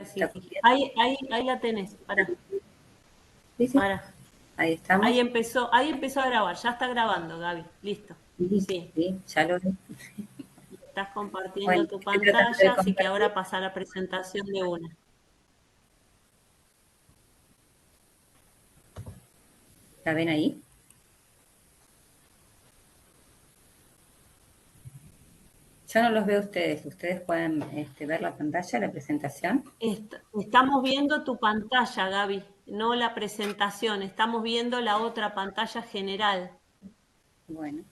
decir. ¿Está cumpliendo? Ahí la tenés, para. Sí, sí. Para. Ahí estamos. Ahí empezó a grabar, ya está grabando, Gaby, listo. Sí, Sí, sí, ya lo vi. estás compartiendo Bueno, tu estoy tratando de pantalla, así que compartir. ahora pasa a la presentación de una. ¿La ven ahí? Yo no los veo a ustedes. ¿Ustedes pueden ver la pantalla, la presentación? Estamos viendo tu pantalla, Gaby, no la presentación, estamos viendo la otra pantalla general. Bueno.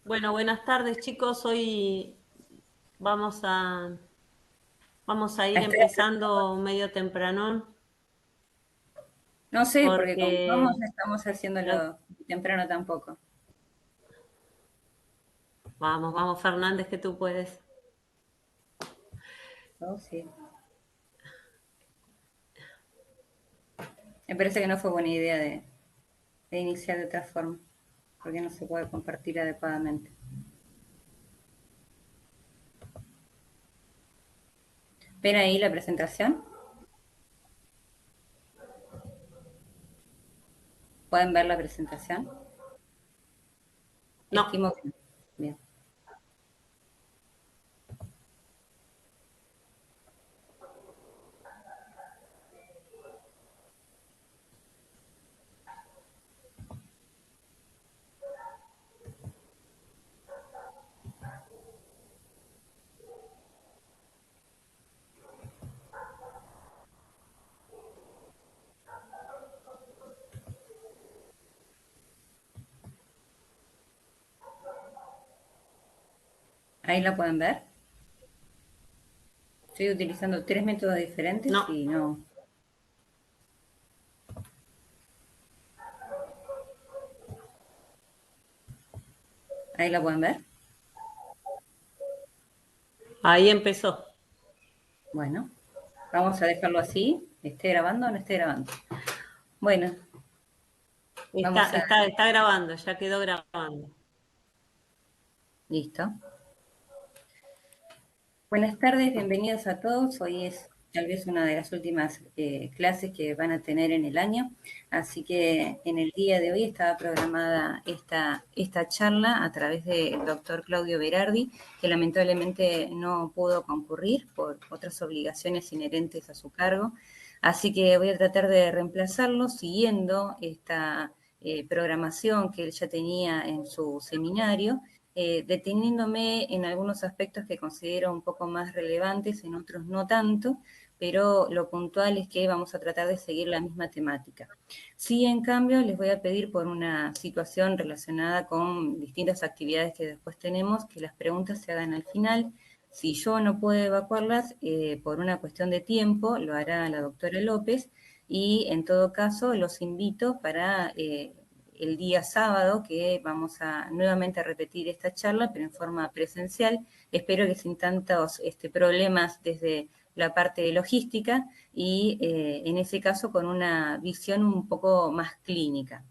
Bueno, buenas tardes, chicos. Hoy vamos a, vamos a ir Estoy empezando medio temprano, No sé, porque como porque vamos, estamos haciéndolo temprano tampoco. vamos, Fernández, que tú puedes. Oh, sí. Me parece que no fue buena idea de iniciar de otra forma, porque no se puede compartir adecuadamente. ¿Ven ahí la presentación? ¿Pueden ver la presentación? No, Estimo que no. Bien. ¿Ahí la pueden ver? Estoy utilizando 3 métodos diferentes no. y no. ¿Ahí la pueden ver? Ahí empezó. Bueno, vamos a dejarlo así. ¿Esté grabando o no esté grabando? Bueno, vamos a... Está grabando, ya quedó grabando. Listo. Buenas tardes, bienvenidos a todos. Hoy es tal vez una de las últimas clases que van a tener en el año, así que en el día de hoy estaba programada esta charla a través del doctor Claudio Berardi, que lamentablemente no pudo concurrir por otras obligaciones inherentes a su cargo, así que voy a tratar de reemplazarlo siguiendo esta programación que él ya tenía en su seminario, deteniéndome en algunos aspectos que considero un poco más relevantes, en otros no tanto, pero lo puntual es que vamos a tratar de seguir la misma temática. Sí, en cambio, les voy a pedir por una situación relacionada con distintas actividades que después tenemos, que las preguntas se hagan al final. Si yo no puedo evacuarlas por una cuestión de tiempo, lo hará la doctora López, y en todo caso los invito para el día sábado, que vamos a nuevamente a repetir esta charla, pero en forma presencial. Espero que sin tantos problemas desde la parte de logística y en ese caso con una visión un poco más clínica.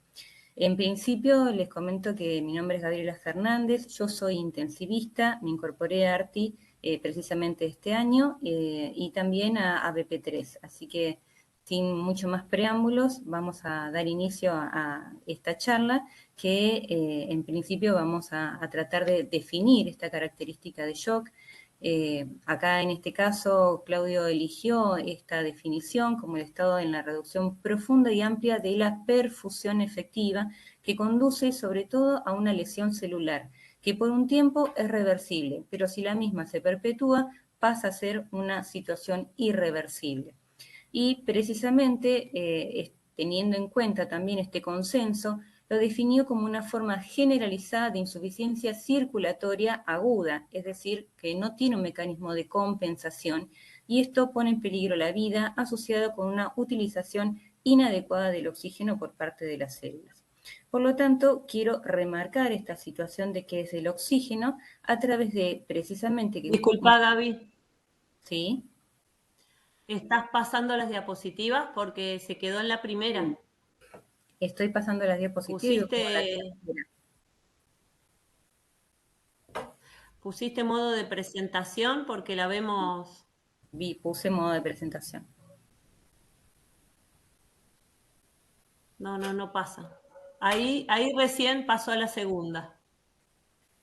En principio les comento que mi nombre es Gabriela Fernández, yo soy intensivista, me incorporé a ARTI precisamente este año y también a BP3, así que sin mucho más preámbulos, vamos a dar inicio a esta charla que en principio vamos a tratar de definir esta característica de shock. Acá en este caso Claudio eligió esta definición como el estado en la reducción profunda y amplia de la perfusión efectiva que conduce sobre todo a una lesión celular, que por un tiempo es reversible, pero si la misma se perpetúa pasa a ser una situación irreversible. Y precisamente teniendo en cuenta también este consenso, lo definió como una forma generalizada de insuficiencia circulatoria aguda, es decir, que no tiene un mecanismo de compensación, y esto pone en peligro la vida asociado con una utilización inadecuada del oxígeno por parte de las células. Por lo tanto, quiero remarcar esta situación de que es el oxígeno a través de precisamente que... Disculpa, Gaby. ¿Sí? Estás pasando las diapositivas porque se quedó en la primera. Estoy pasando las diapositivas y veo como la tercera. Pusiste modo de presentación porque la vemos. Puse modo de presentación. No pasa. Ahí recién pasó a la segunda.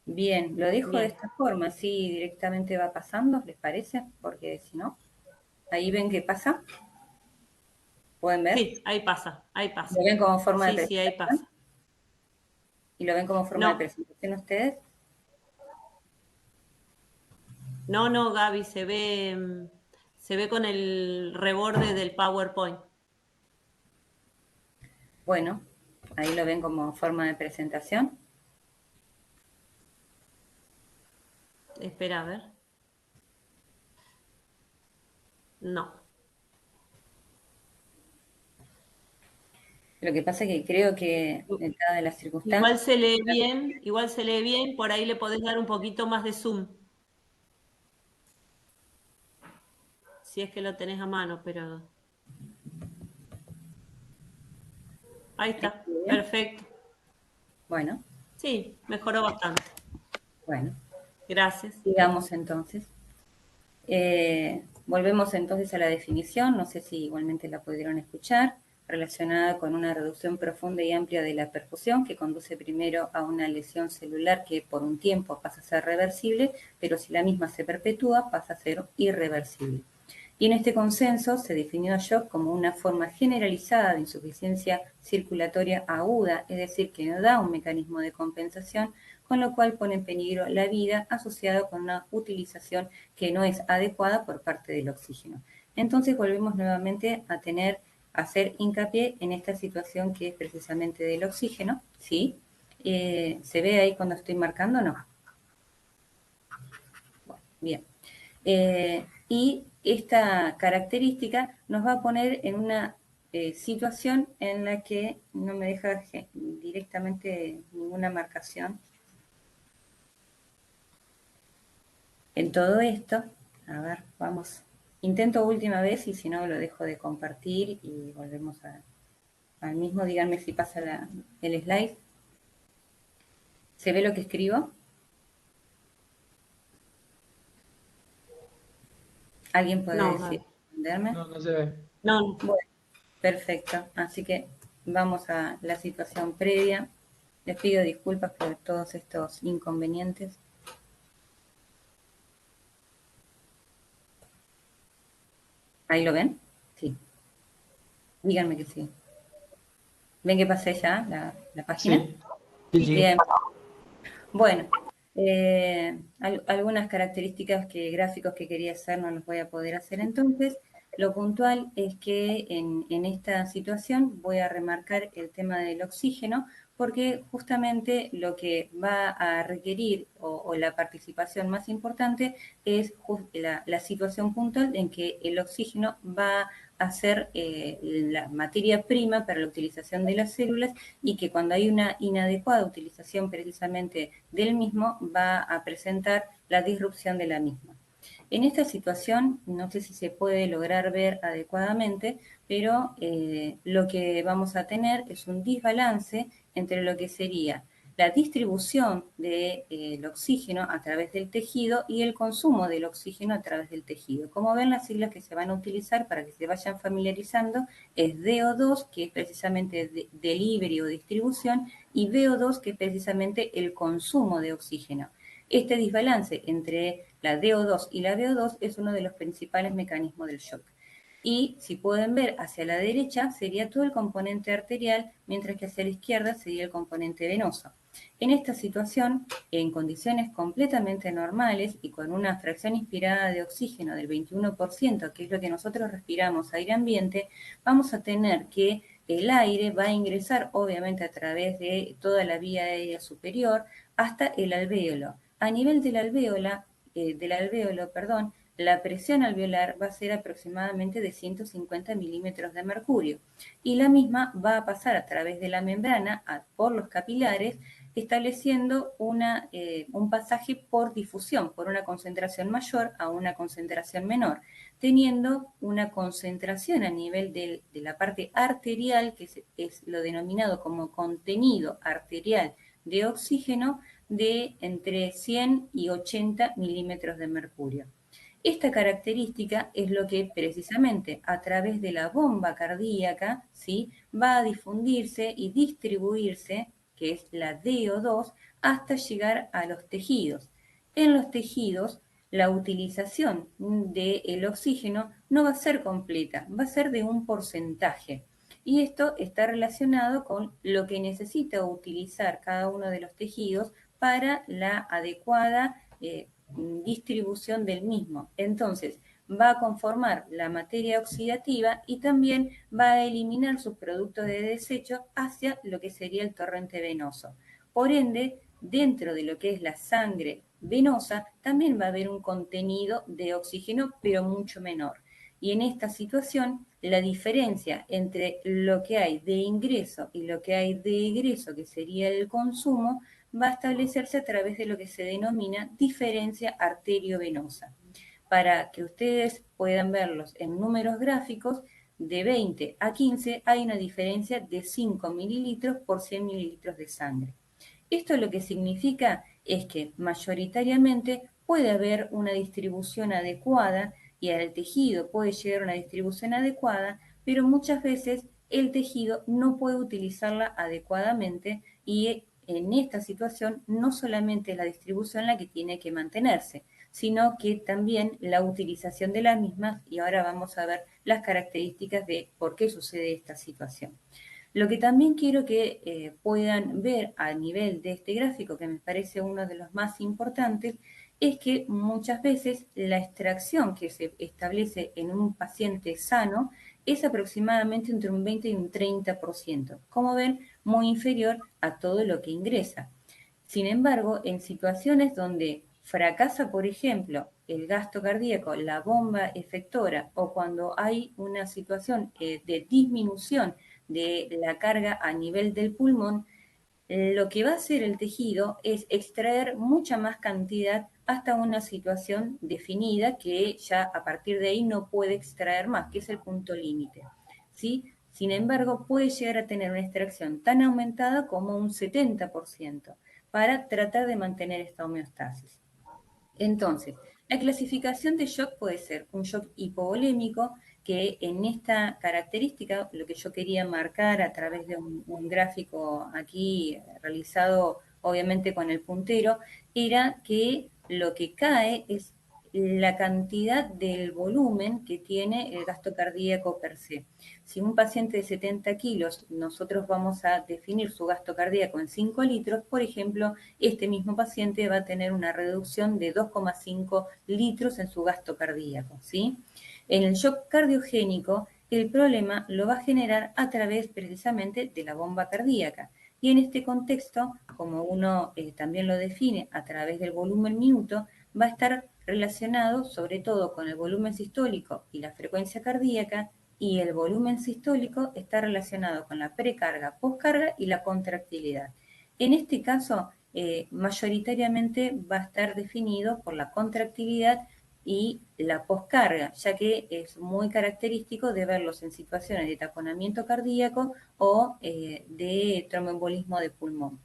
Bien, lo dejo de Bien. esta forma, así directamente va pasando, ¿les parece? Porque si no, ahí ven qué pasa. ¿Pueden ver? Sí, ahí pasa, ahí ¿Lo pasa. ven como forma de Sí, ahí presentación? pasa. ¿Y lo ven como forma de No, presentación ustedes? no, Gaby, se ve con el reborde del PowerPoint. Bueno, ahí lo ven como forma de presentación. Espera, a ver. No. Lo que pasa es que creo que en cada las circunstancias... Igual se lee bien, por ahí le podés dar un poquito más de zoom. Si es que lo tenés a mano, pero... Ahí está, Bien. perfecto. Bueno, Sí, mejoró bastante. bueno, Gracias. sigamos entonces. Volvemos entonces a la definición, no sé si igualmente la pudieron escuchar, relacionada con una reducción profunda y amplia de la perfusión que conduce primero a una lesión celular que por un tiempo pasa a ser reversible, pero si la misma se perpetúa pasa a ser irreversible. Y en este consenso se definió a shock como una forma generalizada de insuficiencia circulatoria aguda, es decir, que no da un mecanismo de compensación, con lo cual pone en peligro la vida asociada con una utilización que no es adecuada por parte del oxígeno. Entonces volvemos nuevamente a hacer hincapié en esta situación que es precisamente del oxígeno, ¿sí? ¿Se ve ahí cuando estoy marcando o no? Bueno, bien. Y esta característica nos va a poner en una situación en la que no me deja directamente ninguna marcación. En todo esto, a ver, vamos. Intento última vez y si no lo dejo de compartir y volvemos al mismo. Díganme si pasa el slide. ¿Se ve lo que escribo? ¿Alguien puede No, decir, Gaby. entenderme? No se ve. No, Bueno, perfecto. Así que vamos a la situación previa. Les pido disculpas por todos estos inconvenientes. ¿Ahí lo ven? Sí. Díganme que sí. ¿Ven que pasé ya la página? Sí, sí. Bien. Bueno, algunas características gráficos que quería hacer no los voy a poder hacer entonces. Lo puntual es que en esta situación voy a remarcar el tema del oxígeno porque justamente lo que va a requerir o la participación más importante es la situación puntual en que el oxígeno va a ser la materia prima para la utilización de las células y que cuando hay una inadecuada utilización precisamente del mismo va a presentar la disrupción de la misma. En esta situación, no sé si se puede lograr ver adecuadamente, pero lo que vamos a tener es un desbalance entre lo que sería la distribución del oxígeno a través del tejido y el consumo del oxígeno a través del tejido. Como ven, las siglas que se van a utilizar para que se vayan familiarizando es DO2, que es precisamente delivery o distribución, y VO2, que es precisamente el consumo de oxígeno. Este desbalance entre la DO2 y la VO2 es uno de los principales mecanismos del shock. Y si pueden ver, hacia la derecha sería todo el componente arterial, mientras que hacia la izquierda sería el componente venoso. En esta situación, en condiciones completamente normales y con una fracción inspirada de oxígeno del 21%, que es lo que nosotros respiramos aire ambiente, vamos a tener que el aire va a ingresar obviamente a través de toda la vía aérea superior hasta el alvéolo. A nivel del alvéolo, perdón, la presión alveolar va a ser aproximadamente de 150 milímetros de mercurio y la misma va a pasar a través de la membrana por los capilares, estableciendo un pasaje por difusión, por una concentración mayor a una concentración menor, teniendo una concentración a nivel de la parte arterial, que es lo denominado como contenido arterial de oxígeno, de entre 100 y 80 milímetros de mercurio. Esta característica es lo que precisamente a través de la bomba cardíaca, ¿sí?, va a difundirse y distribuirse, que es la DO2, hasta llegar a los tejidos. En los tejidos, la utilización del oxígeno no va a ser completa, va a ser de un porcentaje. Y esto está relacionado con lo que necesita utilizar cada uno de los tejidos para la adecuada distribución del mismo. Entonces, va a conformar la materia oxidativa y también va a eliminar sus productos de desecho hacia lo que sería el torrente venoso. Por ende, dentro de lo que es la sangre venosa, también va a haber un contenido de oxígeno, pero mucho menor. Y en esta situación, la diferencia entre lo que hay de ingreso y lo que hay de egreso, que sería el consumo, va a establecerse a través de lo que se denomina diferencia arteriovenosa. Para que ustedes puedan verlos en números gráficos, de 20 a 15 hay una diferencia de 5 mililitros por 100 mililitros de sangre. Esto lo que significa es que mayoritariamente puede haber una distribución adecuada y al tejido puede llegar una distribución adecuada, pero muchas veces el tejido no puede utilizarla adecuadamente y en esta situación no solamente es la distribución la que tiene que mantenerse, sino que también la utilización de las mismas, y ahora vamos a ver las características de por qué sucede esta situación. Lo que también quiero que puedan ver a nivel de este gráfico, que me parece uno de los más importantes, es que muchas veces la extracción que se establece en un paciente sano es aproximadamente entre un 20 y un 30%. Como ven, muy inferior a todo lo que ingresa. Sin embargo, en situaciones donde fracasa, por ejemplo, el gasto cardíaco, la bomba efectora, o cuando hay una situación de disminución de la carga a nivel del pulmón, lo que va a hacer el tejido es extraer mucha más cantidad hasta una situación definida que ya a partir de ahí no puede extraer más, que es el punto límite, ¿sí? Sin embargo, puede llegar a tener una extracción tan aumentada como un 70% para tratar de mantener esta homeostasis. Entonces, la clasificación de shock puede ser un shock hipovolémico, que en esta característica, lo que yo quería marcar a través de un gráfico aquí realizado obviamente con el puntero, era que lo que cae es la cantidad del volumen que tiene el gasto cardíaco per se. Si un paciente de 70 kilos, nosotros vamos a definir su gasto cardíaco en 5 litros, por ejemplo, este mismo paciente va a tener una reducción de 2,5 litros en su gasto cardíaco, ¿sí? En el shock cardiogénico, el problema lo va a generar a través precisamente de la bomba cardíaca. Y en este contexto, como uno también lo define a través del volumen minuto, va a estar relacionado sobre todo con el volumen sistólico y la frecuencia cardíaca, y el volumen sistólico está relacionado con la precarga, poscarga y la contractilidad. En este caso, mayoritariamente va a estar definido por la contractilidad y la poscarga, ya que es muy característico de verlos en situaciones de taponamiento cardíaco o de tromboembolismo de pulmón.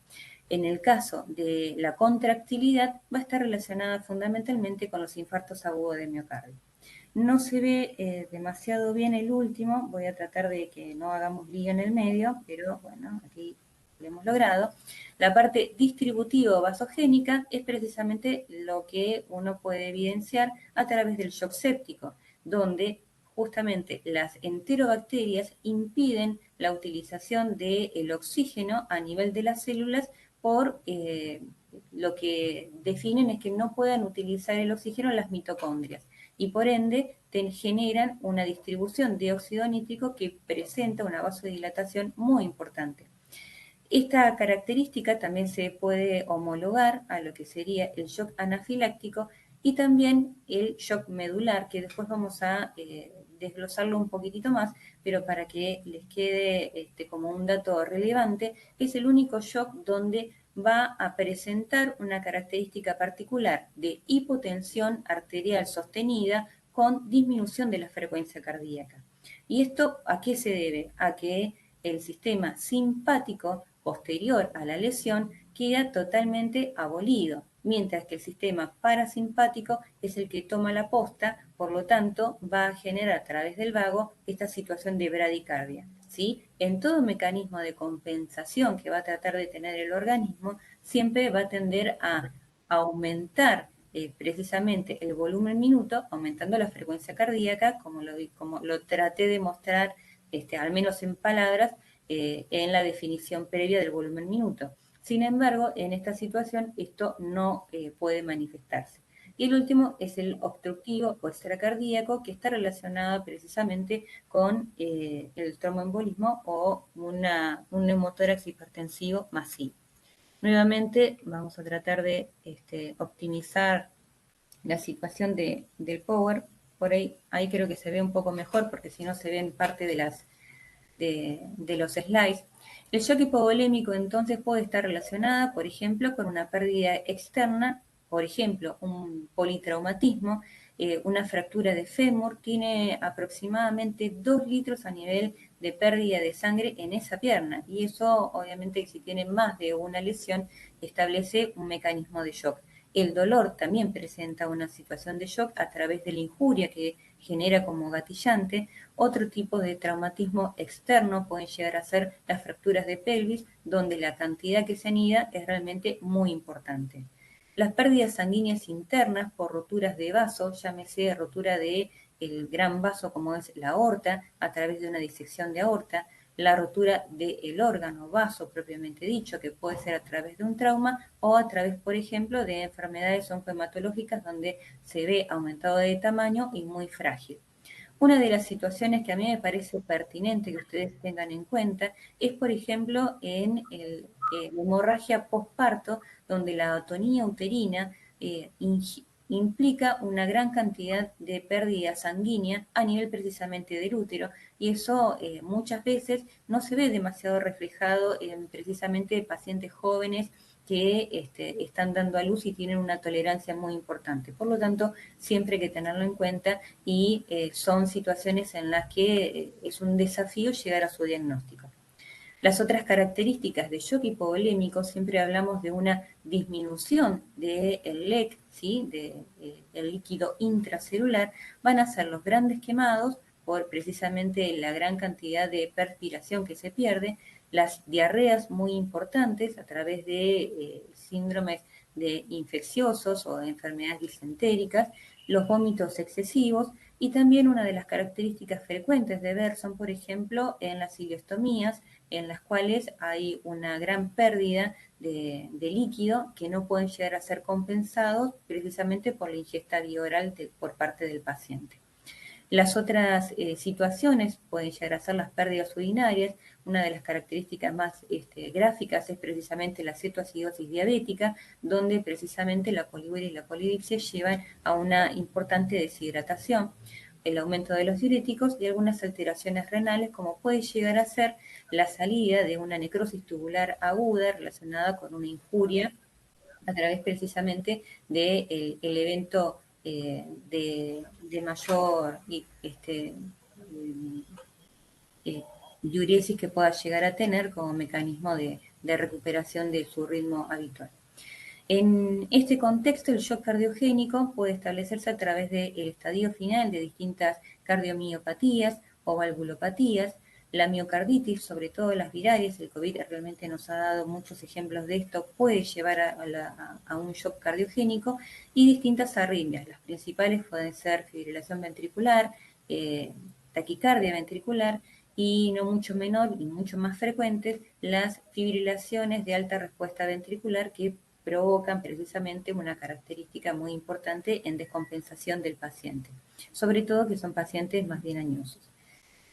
En el caso de la contractilidad, va a estar relacionada fundamentalmente con los infartos agudos de miocardio. No se ve demasiado bien el último, voy a tratar de que no hagamos lío en el medio, pero bueno, aquí lo hemos logrado. La parte distributiva vasogénica es precisamente lo que uno puede evidenciar a través del shock séptico, donde justamente las enterobacterias impiden la utilización del oxígeno a nivel de las células por lo que definen es que no puedan utilizar el oxígeno las mitocondrias. y por ende generan una distribución de óxido nítrico que presenta una vasodilatación muy importante. Esta característica también se puede homologar a lo que sería el shock anafiláctico y también el shock medular, que después vamos a desglosarlo un poquitito más, pero para que les quede como un dato relevante, es el único shock donde va a presentar una característica particular de hipotensión arterial sostenida con disminución de la frecuencia cardíaca. ¿Y esto a qué se debe? A que el sistema simpático posterior a la lesión queda totalmente abolido, mientras que el sistema parasimpático es el que toma la posta, por lo tanto va a generar a través del vago esta situación de bradicardia. ¿Sí? En todo mecanismo de compensación que va a tratar de tener el organismo, siempre va a tender a aumentar precisamente el volumen minuto, aumentando la frecuencia cardíaca, como lo traté de mostrar, al menos en palabras, en la definición previa del volumen minuto. Sin embargo, en esta situación esto no puede manifestarse. Y el último es el obstructivo o extracardíaco, que está relacionado precisamente con el tromboembolismo o un neumotórax hipertensivo masivo. Nuevamente vamos a tratar de optimizar la situación del power. Por ahí creo que se ve un poco mejor, porque si no se ven parte de los slides. El shock hipovolémico entonces puede estar relacionada, por ejemplo, con una pérdida externa, por ejemplo, un politraumatismo, una fractura de fémur, tiene aproximadamente 2 litros a nivel de pérdida de sangre en esa pierna, y eso obviamente si tiene más de una lesión establece un mecanismo de shock. El dolor también presenta una situación de shock a través de la injuria que genera como gatillante. Otro tipo de traumatismo externo pueden llegar a ser las fracturas de pelvis, donde la cantidad que se anida es realmente muy importante. Las pérdidas sanguíneas internas por roturas de vaso, llámese rotura de el gran vaso como es la aorta, a través de una disección de aorta, la rotura del órgano vaso propiamente dicho, que puede ser a través de un trauma o a través, por ejemplo, de enfermedades oncohematológicas donde se ve aumentado de tamaño y muy frágil. Una de las situaciones que a mí me parece pertinente que ustedes tengan en cuenta es, por ejemplo, en la hemorragia postparto, donde la atonía uterina implica una gran cantidad de pérdida sanguínea a nivel precisamente del útero, y eso muchas veces no se ve demasiado reflejado en precisamente pacientes jóvenes que están dando a luz y tienen una tolerancia muy importante. Por lo tanto, siempre hay que tenerlo en cuenta y son situaciones en las que es un desafío llegar a su diagnóstico. Las otras características de shock hipovolémico, siempre hablamos de una disminución del LEC, ¿sí? del líquido intracelular, van a ser los grandes quemados por precisamente la gran cantidad de perspiración que se pierde, las diarreas muy importantes a través de síndromes de infecciosos o de enfermedades disentéricas, los vómitos excesivos y también una de las características frecuentes de ver son, por ejemplo, en las ileostomías, en las cuales hay una gran pérdida de líquido que no pueden llegar a ser compensados precisamente por la ingesta bioral por parte del paciente. Las otras situaciones pueden llegar a ser las pérdidas urinarias. Una de las características más gráficas es precisamente la cetoacidosis diabética, donde precisamente la poliuria y la polidipsia llevan a una importante deshidratación, el aumento de los diuréticos y algunas alteraciones renales, como puede llegar a ser la salida de una necrosis tubular aguda relacionada con una injuria a través precisamente del evento de mayor diuresis que pueda llegar a tener como mecanismo de recuperación de su ritmo habitual. En este contexto, el shock cardiogénico puede establecerse a través del estadio final de distintas cardiomiopatías o valvulopatías, la miocarditis, sobre todo las virales, el COVID realmente nos ha dado muchos ejemplos de esto, puede llevar a un shock cardiogénico y distintas arritmias. Las principales pueden ser fibrilación ventricular, taquicardia ventricular y no mucho menor y mucho más frecuentes las fibrilaciones de alta respuesta ventricular que provocan precisamente una característica muy importante en descompensación del paciente, sobre todo que son pacientes más bien añosos.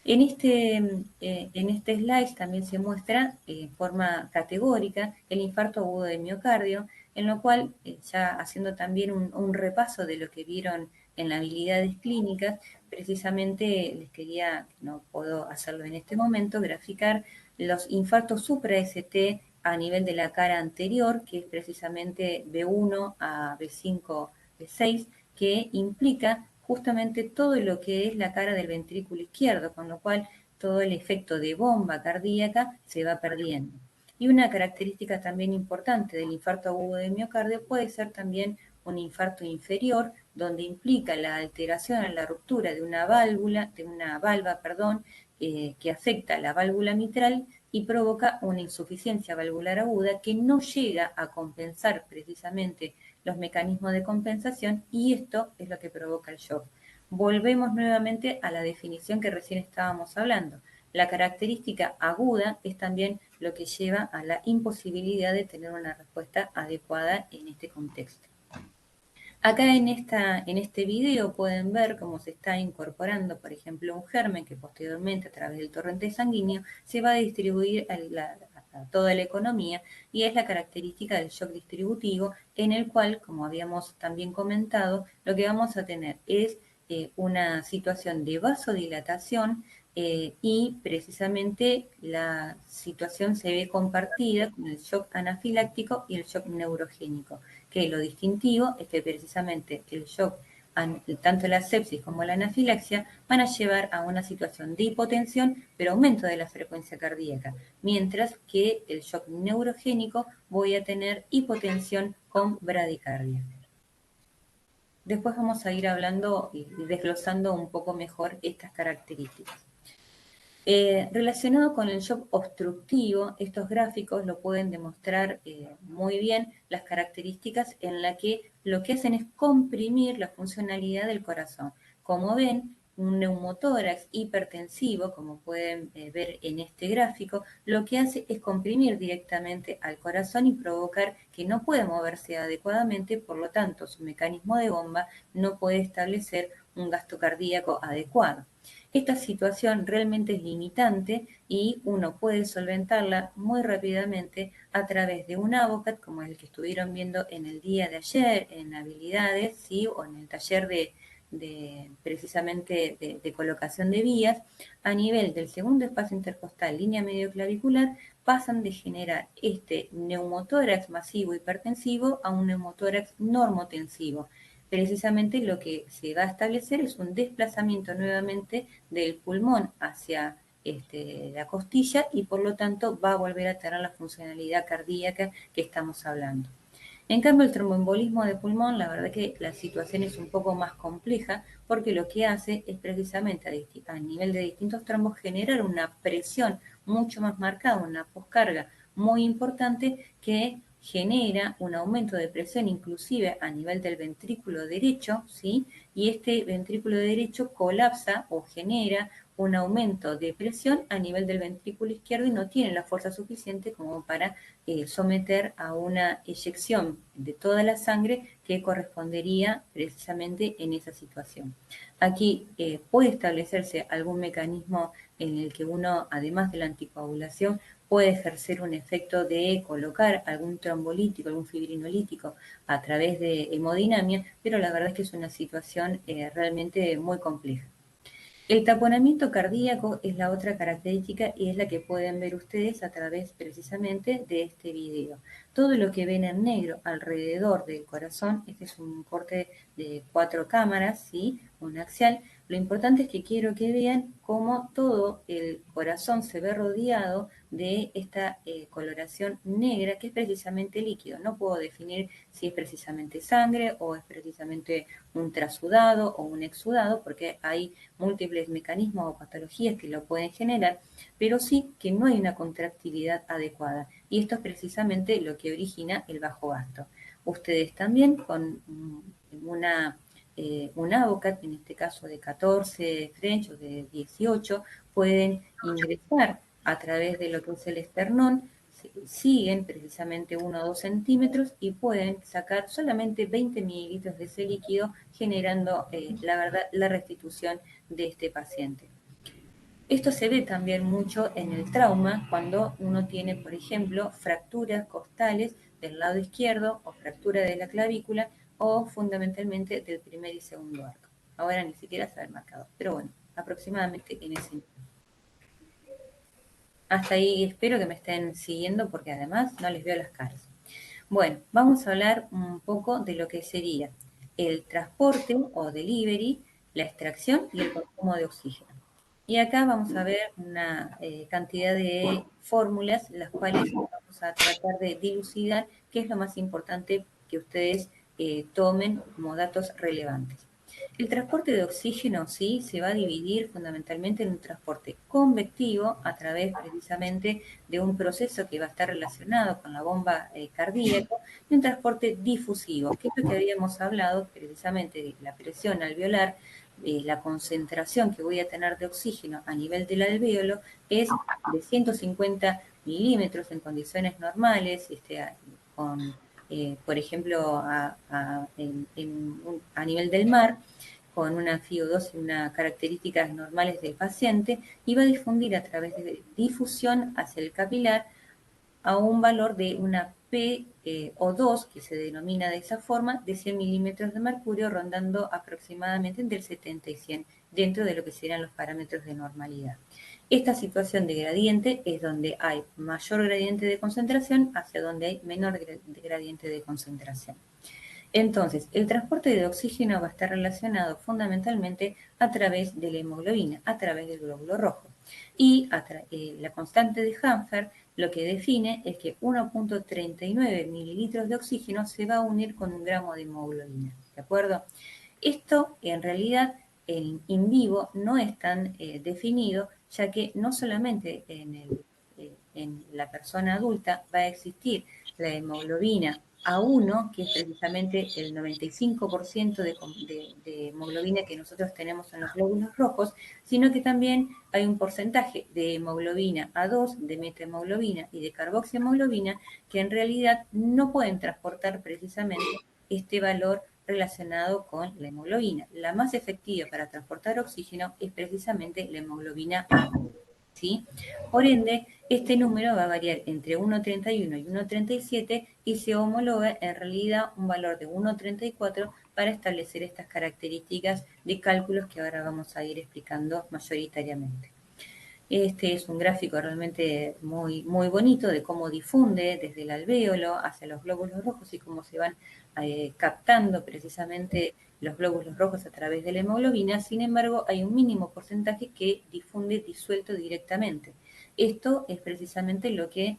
En este slide también se muestra en forma categórica el infarto agudo de miocardio, en lo cual, ya haciendo también un repaso de lo que vieron en las habilidades clínicas, precisamente les quería, no puedo hacerlo en este momento, graficar los infartos supra-ST a nivel de la cara anterior, que es precisamente B1 a B5, B6, que implica justamente todo lo que es la cara del ventrículo izquierdo, con lo cual todo el efecto de bomba cardíaca se va perdiendo. Y una característica también importante del infarto agudo de miocardio puede ser también un infarto inferior, donde implica la alteración en la ruptura de una valva, que afecta a la válvula mitral y provoca una insuficiencia valvular aguda que no llega a compensar precisamente los mecanismos de compensación, y esto es lo que provoca el shock. Volvemos nuevamente a la definición que recién estábamos hablando. La característica aguda es también lo que lleva a la imposibilidad de tener una respuesta adecuada en este contexto. Acá en este video pueden ver cómo se está incorporando, por ejemplo, un germen que posteriormente a través del torrente sanguíneo se va a distribuir a toda la economía, y es la característica del shock distributivo, en el cual, como habíamos también comentado, lo que vamos a tener es una situación de vasodilatación, y precisamente la situación se ve compartida con el shock anafiláctico y el shock neurogénico, que lo distintivo es que precisamente el shock, tanto la sepsis como la anafilaxia, van a llevar a una situación de hipotensión, pero aumento de la frecuencia cardíaca, mientras que el shock neurogénico voy a tener hipotensión con bradicardia. Después vamos a ir hablando y desglosando un poco mejor estas características. Relacionado con el shock obstructivo, estos gráficos lo pueden demostrar muy bien las características en las que lo que hacen es comprimir la funcionalidad del corazón. Como ven, un neumotórax hipertensivo, como pueden ver en este gráfico, lo que hace es comprimir directamente al corazón y provocar que no puede moverse adecuadamente, por lo tanto su mecanismo de bomba no puede establecer un gasto cardíaco adecuado. Esta situación realmente es limitante y uno puede solventarla muy rápidamente a través de un AVOCAT, como el que estuvieron viendo en el día de ayer en habilidades, ¿sí? O en el taller precisamente de colocación de vías. A nivel del segundo espacio intercostal, línea medio clavicular, pasan de generar este neumotórax masivo hipertensivo a un neumotórax normotensivo. Precisamente lo que se va a establecer es un desplazamiento nuevamente del pulmón hacia la costilla, y por lo tanto va a volver a tener la funcionalidad cardíaca que estamos hablando. En cambio, el tromboembolismo de pulmón, la verdad que la situación es un poco más compleja, porque lo que hace es precisamente a nivel de distintos trombos generar una presión mucho más marcada, una poscarga muy importante, que genera un aumento de presión inclusive a nivel del ventrículo derecho, ¿sí? Y este ventrículo derecho colapsa o genera un aumento de presión a nivel del ventrículo izquierdo, y no tiene la fuerza suficiente como para someter a una eyección de toda la sangre que correspondería precisamente en esa situación. Aquí puede establecerse algún mecanismo en el que uno, además de la anticoagulación, puede ejercer un efecto de colocar algún trombolítico, algún fibrinolítico a través de hemodinamia, pero la verdad es que es una situación realmente muy compleja. El taponamiento cardíaco es la otra característica, y es la que pueden ver ustedes a través precisamente de este video. Todo lo que ven en negro alrededor del corazón, este es un corte de 4 cámaras, ¿sí? Un axial. Lo importante es que quiero que vean cómo todo el corazón se ve rodeado de esta coloración negra, que es precisamente líquido. No puedo definir si es precisamente sangre o es precisamente un trasudado o un exudado, porque hay múltiples mecanismos o patologías que lo pueden generar, pero sí que no hay una contractilidad adecuada, y esto es precisamente lo que origina el bajo gasto. Ustedes también con un AVOCAT, en este caso de 14 French o de 18, pueden ingresar a través de lo que es el esternón, siguen precisamente 1 o 2 centímetros y pueden sacar solamente 20 mililitros de ese líquido, generando, la verdad, la restitución de este paciente. Esto se ve también mucho en el trauma cuando uno tiene, por ejemplo, fracturas costales del lado izquierdo o fractura de la clavícula o fundamentalmente del primer y segundo arco. Ahora ni siquiera se ha marcado, pero bueno, aproximadamente en ese nivel. Hasta ahí espero que me estén siguiendo porque además no les veo las caras. Bueno, vamos a hablar un poco de lo que sería el transporte o delivery, la extracción y el consumo de oxígeno. Y acá vamos a ver una cantidad de fórmulas, las cuales vamos a tratar de dilucidar qué es lo más importante que ustedes tomen como datos relevantes. El transporte de oxígeno, sí, se va a dividir fundamentalmente en un transporte convectivo a través precisamente de un proceso que va a estar relacionado con la bomba cardíaca y un transporte difusivo, que es lo que habíamos hablado precisamente de la presión alveolar, la concentración que voy a tener de oxígeno a nivel del alvéolo es de 150 milímetros en condiciones normales, con, por ejemplo, a nivel del mar, con una FiO2 y unas características normales del paciente, y va a difundir a través de difusión hacia el capilar a un valor de una PO2, que se denomina de esa forma, de 100 milímetros de mercurio, rondando aproximadamente entre el 70 y 100, dentro de lo que serían los parámetros de normalidad. Esta situación de gradiente es donde hay mayor gradiente de concentración hacia donde hay menor gradiente de concentración. Entonces, el transporte de oxígeno va a estar relacionado fundamentalmente a través de la hemoglobina, a través del glóbulo rojo. Y la constante de Hanfer lo que define es que 1.39 mililitros de oxígeno se va a unir con 1 gramo de hemoglobina, ¿de acuerdo? Esto en realidad en vivo no es tan definido, ya que no solamente en la persona adulta va a existir la hemoglobina A1, que es precisamente el 95% de hemoglobina que nosotros tenemos en los glóbulos rojos, sino que también hay un porcentaje de hemoglobina A2, de metahemoglobina y de carboxihemoglobina que en realidad no pueden transportar precisamente este valor relacionado con la hemoglobina. La más efectiva para transportar oxígeno es precisamente la hemoglobina A, ¿sí? Por ende, este número va a variar entre 1,31 y 1,37 y se homologa en realidad un valor de 1,34 para establecer estas características de cálculos que ahora vamos a ir explicando mayoritariamente. Este es un gráfico realmente muy, muy bonito de cómo difunde desde el alvéolo hacia los glóbulos rojos y cómo se van captando precisamente los glóbulos rojos a través de la hemoglobina. Sin embargo, hay un mínimo porcentaje que difunde disuelto directamente. Esto es precisamente lo que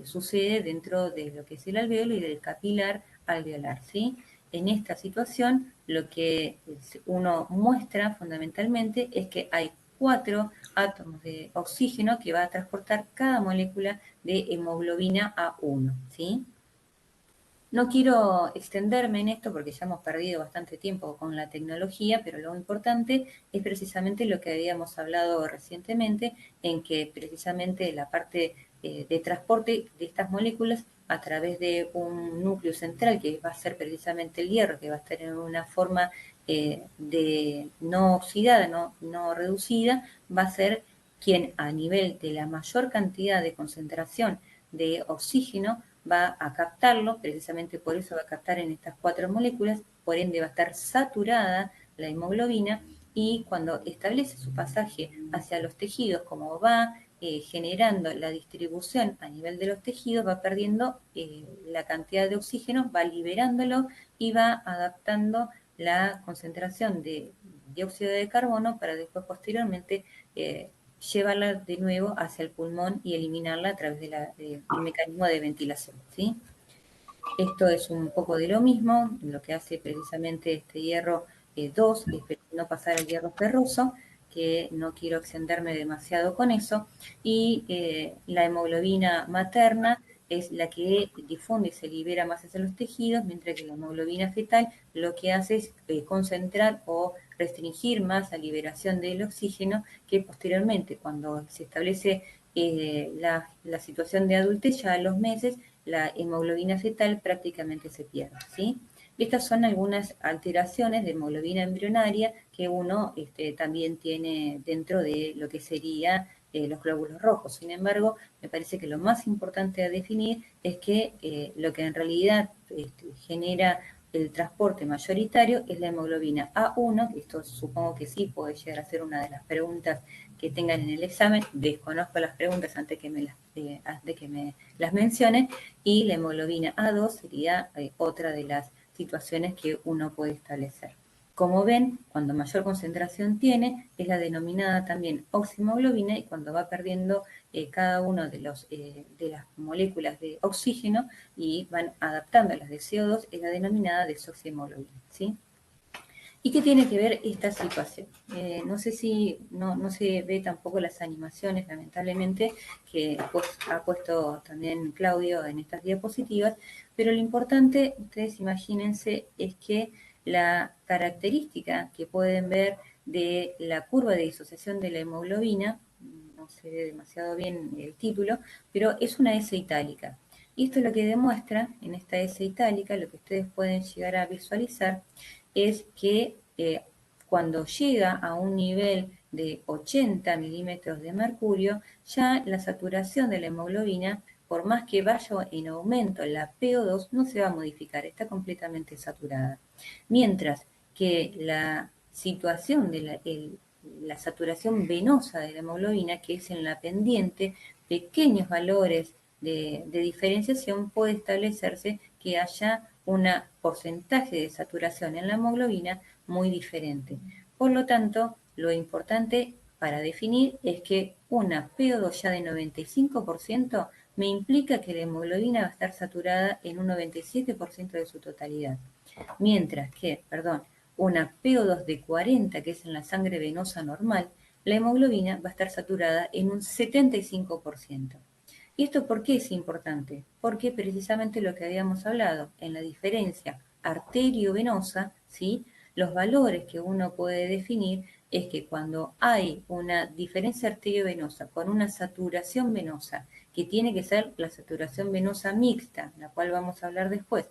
sucede dentro de lo que es el alvéolo y del capilar alveolar, ¿sí? En esta situación, lo que uno muestra fundamentalmente es que hay 4 átomos de oxígeno que va a transportar cada molécula de hemoglobina A1, ¿sí? No quiero extenderme en esto porque ya hemos perdido bastante tiempo con la tecnología, pero lo importante es precisamente lo que habíamos hablado recientemente, en que precisamente la parte de transporte de estas moléculas a través de un núcleo central que va a ser precisamente el hierro, que va a estar en una forma de no oxidada, no reducida, va a ser quien a nivel de la mayor cantidad de concentración de oxígeno va a captarlo, precisamente por eso va a captar en estas 4 moléculas, por ende va a estar saturada la hemoglobina y cuando establece su pasaje hacia los tejidos, como va generando la distribución a nivel de los tejidos, va perdiendo la cantidad de oxígeno, va liberándolo y va adaptando la concentración de dióxido de carbono para después posteriormente llevarla de nuevo hacia el pulmón y eliminarla a través del mecanismo de ventilación, ¿sí? Esto es un poco de lo mismo, lo que hace precisamente este hierro 2, no pasar al hierro ferroso, que no quiero extenderme demasiado con eso, y la hemoglobina materna es la que difunde y se libera más hacia los tejidos, mientras que la hemoglobina fetal lo que hace es concentrar o restringir más la liberación del oxígeno, que posteriormente, cuando se establece la situación de adultez, ya a los meses, la hemoglobina fetal prácticamente se pierde, ¿sí? Estas son algunas alteraciones de hemoglobina embrionaria que uno también tiene dentro de lo que sería los glóbulos rojos. Sin embargo, me parece que lo más importante a definir es que lo que en realidad genera el transporte mayoritario es la hemoglobina A1, que esto supongo que sí puede llegar a ser una de las preguntas que tengan en el examen. Desconozco las preguntas antes que me las mencione, y la hemoglobina A2 sería otra de las situaciones que uno puede establecer. Como ven, cuando mayor concentración tiene, es la denominada también oxihemoglobina, y cuando va perdiendo cada una de las moléculas de oxígeno y van adaptando a las de CO2, es la denominada desoxihemoglobina, ¿sí? ¿Y qué tiene que ver esta situación? No sé si no se ve tampoco las animaciones, lamentablemente, que ha puesto también Claudio en estas diapositivas, pero lo importante, ustedes imagínense, es que la característica que pueden ver de la curva de disociación de la hemoglobina, no se ve demasiado bien el título, pero es una S itálica. Y esto lo que demuestra, en esta S itálica, lo que ustedes pueden llegar a visualizar, es que cuando llega a un nivel de 80 milímetros de mercurio, ya la saturación de la hemoglobina, por más que vaya en aumento la PO2, no se va a modificar, está completamente saturada. Mientras que la situación de la saturación venosa de la hemoglobina, que es en la pendiente, pequeños valores de diferenciación, puede establecerse que haya un porcentaje de saturación en la hemoglobina muy diferente. Por lo tanto, lo importante para definir es que una PO2 ya de 95% me implica que la hemoglobina va a estar saturada en un 97% de su totalidad. Mientras que, una PO2 de 40, que es en la sangre venosa normal, la hemoglobina va a estar saturada en un 75%. ¿Y esto por qué es importante? Porque precisamente lo que habíamos hablado, en la diferencia arteriovenosa, ¿sí? Los valores que uno puede definir es que cuando hay una diferencia arteriovenosa con una saturación venosa, que tiene que ser la saturación venosa mixta, la cual vamos a hablar después,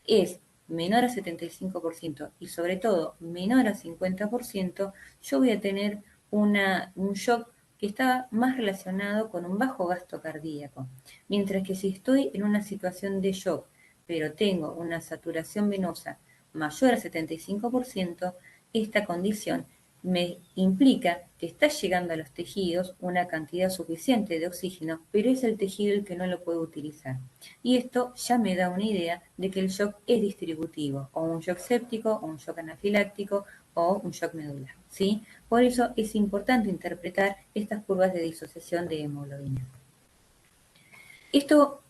es menor a 75% y sobre todo menor a 50%, yo voy a tener un shock que está más relacionado con un bajo gasto cardíaco. Mientras que si estoy en una situación de shock, pero tengo una saturación venosa mayor a 75%, esta condición me implica que está llegando a los tejidos una cantidad suficiente de oxígeno, pero es el tejido el que no lo puede utilizar. Y esto ya me da una idea de que el shock es distributivo, o un shock séptico, o un shock anafiláctico, o un shock medular, ¿sí? Por eso es importante interpretar estas curvas de disociación de hemoglobina. Esto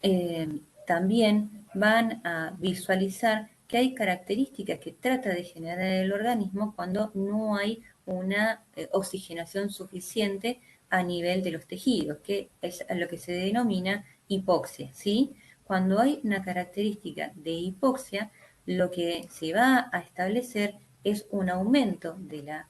también van a visualizar que hay características que trata de generar el organismo cuando no hay una oxigenación suficiente a nivel de los tejidos, que es lo que se denomina hipoxia, ¿sí? Cuando hay una característica de hipoxia, lo que se va a establecer es un aumento de la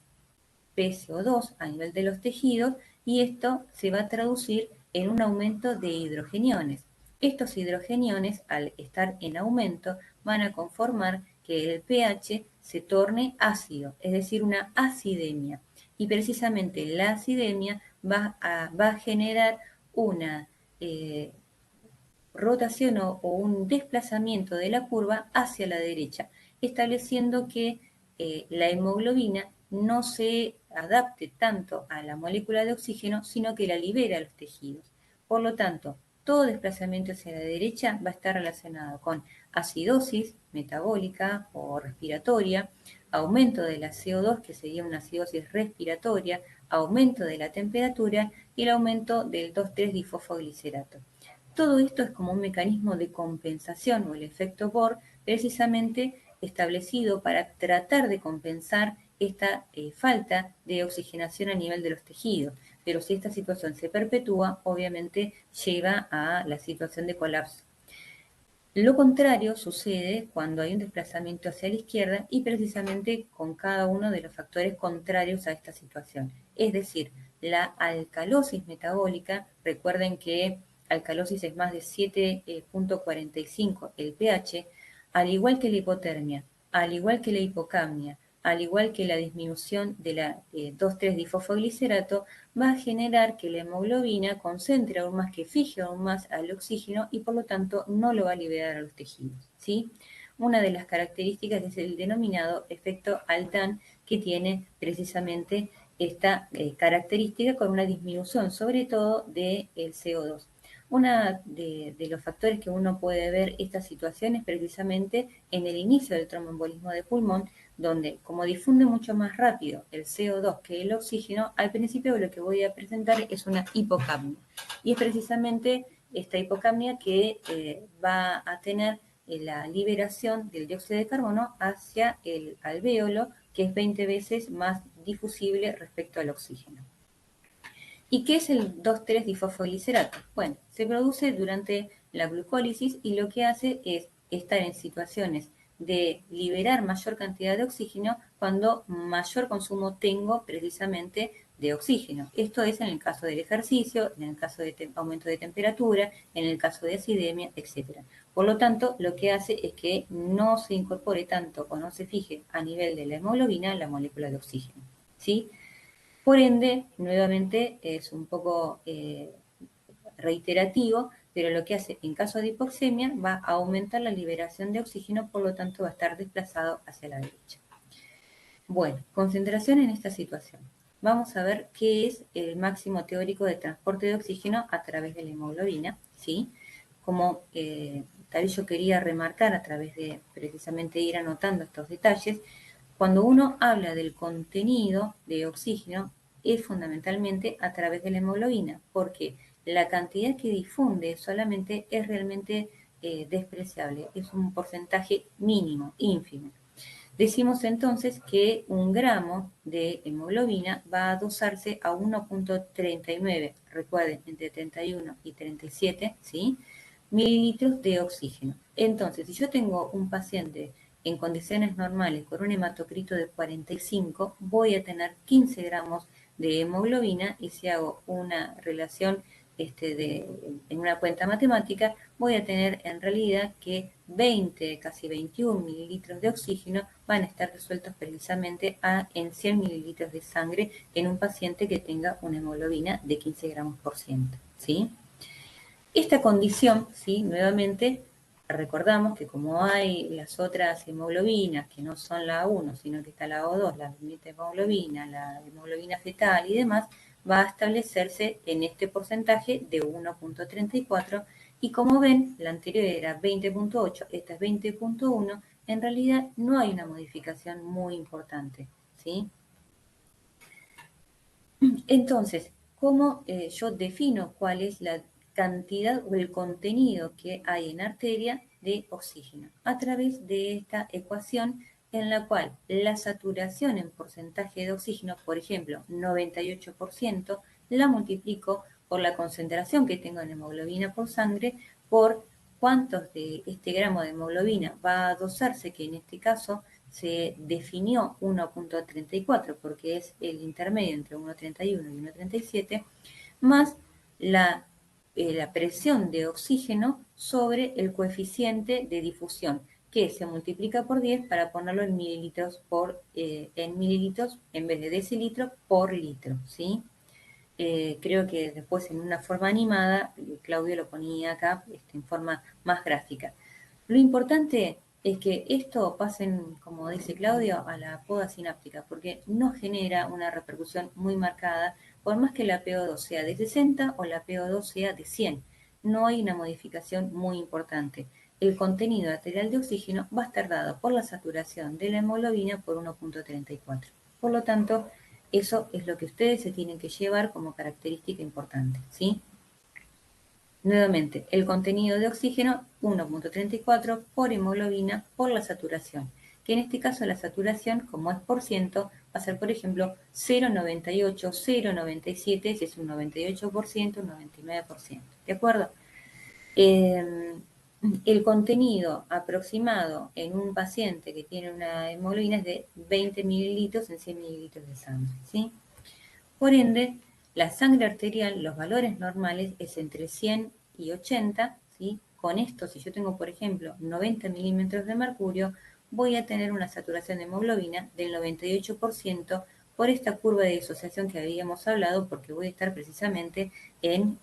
PCO2 a nivel de los tejidos, y esto se va a traducir en un aumento de hidrogeniones. Estos hidrogeniones, al estar en aumento, van a conformar que el pH se torne ácido, es decir, una acidemia. Y precisamente la acidemia va a generar una rotación o un desplazamiento de la curva hacia la derecha, estableciendo que la hemoglobina no se adapte tanto a la molécula de oxígeno, sino que la libera a los tejidos. Por lo tanto, todo desplazamiento hacia la derecha va a estar relacionado con acidosis metabólica o respiratoria, aumento de la CO2, que sería una acidosis respiratoria, aumento de la temperatura y el aumento del 2,3-difosfoglicerato. Todo esto es como un mecanismo de compensación o el efecto Bohr, precisamente establecido para tratar de compensar esta falta de oxigenación a nivel de los tejidos. Pero si esta situación se perpetúa, obviamente lleva a la situación de colapso. Lo contrario sucede cuando hay un desplazamiento hacia la izquierda y precisamente con cada uno de los factores contrarios a esta situación. Es decir, la alcalosis metabólica. Recuerden que alcalosis es más de 7,45 el pH, al igual que la hipotermia, al igual que la hipocapnia, al igual que la disminución de la 2,3-difosfoglicerato, va a generar que la hemoglobina concentre aún más, que fije aún más al oxígeno y por lo tanto no lo va a liberar a los tejidos, ¿sí? Una de las características es el denominado efecto Altan, que tiene precisamente esta característica con una disminución sobre todo del CO2. Uno de los factores que uno puede ver esta situación es precisamente en el inicio del tromboembolismo de pulmón, donde como difunde mucho más rápido el CO2 que el oxígeno, al principio lo que voy a presentar es una hipocapnia. Y es precisamente esta hipocapnia que va a tener la liberación del dióxido de carbono hacia el alvéolo, que es 20 veces más difusible respecto al oxígeno. ¿Y qué es el 2,3-difosfoglicerato? Bueno, se produce durante la glucólisis y lo que hace es estar en situaciones de liberar mayor cantidad de oxígeno cuando mayor consumo tengo precisamente de oxígeno. Esto es en el caso del ejercicio, en el caso de aumento de temperatura, en el caso de acidemia, etc. Por lo tanto, lo que hace es que no se incorpore tanto o no se fije a nivel de la hemoglobina la molécula de oxígeno, ¿sí? Por ende, nuevamente es un poco reiterativo, pero lo que hace en caso de hipoxemia va a aumentar la liberación de oxígeno, por lo tanto va a estar desplazado hacia la derecha. Bueno, concentración en esta situación. Vamos a ver qué es el máximo teórico de transporte de oxígeno a través de la hemoglobina, ¿sí? Como tal vez yo quería remarcar a través de precisamente ir anotando estos detalles, cuando uno habla del contenido de oxígeno es fundamentalmente a través de la hemoglobina, porque la cantidad que difunde solamente es realmente despreciable, es un porcentaje mínimo, ínfimo. Decimos entonces que 1 gramo de hemoglobina va a dosarse a 1,39, recuerden, entre 31 y 37, ¿sí? Mililitros de oxígeno. Entonces, si yo tengo un paciente en condiciones normales con un hematocrito de 45, voy a tener 15 gramos de hemoglobina y si hago una relación en una cuenta matemática, voy a tener en realidad que 20, casi 21 mililitros de oxígeno van a estar resueltos precisamente en 100 mililitros de sangre en un paciente que tenga una hemoglobina de 15 gramos por ciento, ¿sí? Esta condición, ¿sí? Nuevamente, recordamos que como hay las otras hemoglobinas que no son la A1, sino que está la O2, la hemoglobina, la hemoglobina fetal y demás, va a establecerse en este porcentaje de 1,34 y como ven, la anterior era 20,8, esta es 20,1, en realidad no hay una modificación muy importante, ¿sí? Entonces, ¿cómo yo defino cuál es la cantidad o el contenido que hay en arteria de oxígeno? A través de esta ecuación en la cual la saturación en porcentaje de oxígeno, por ejemplo, 98%, la multiplico por la concentración que tengo en hemoglobina por sangre por cuántos de este gramo de hemoglobina va a dosarse, que en este caso se definió 1,34 porque es el intermedio entre 1,31 y 1,37, más la presión de oxígeno sobre el coeficiente de difusión, que se multiplica por 10 para ponerlo en mililitros en vez de decilitros por litro, ¿sí? Creo que después en una forma animada, Claudio lo ponía acá en forma más gráfica. Lo importante es que esto pase, como dice Claudio, a la poda sináptica, porque no genera una repercusión muy marcada, por más que la PO2 sea de 60 o la PO2 sea de 100. No hay una modificación muy importante. El contenido arterial de oxígeno va a estar dado por la saturación de la hemoglobina por 1,34. Por lo tanto, eso es lo que ustedes se tienen que llevar como característica importante, ¿sí? Nuevamente, el contenido de oxígeno 1,34 por hemoglobina por la saturación, que en este caso la saturación, como es por ciento, va a ser, por ejemplo, 0,98, 0,97, si es un 98%, un 99%, ¿de acuerdo? El contenido aproximado en un paciente que tiene una hemoglobina es de 20 mililitros en 100 mililitros de sangre, ¿sí? Por ende, La sangre arterial, los valores normales es entre 100 y 80, ¿sí? Con esto, si yo tengo, por ejemplo, 90 milímetros de mercurio, voy a tener una saturación de hemoglobina del 98% por esta curva de disociación que habíamos hablado, porque voy a estar precisamente en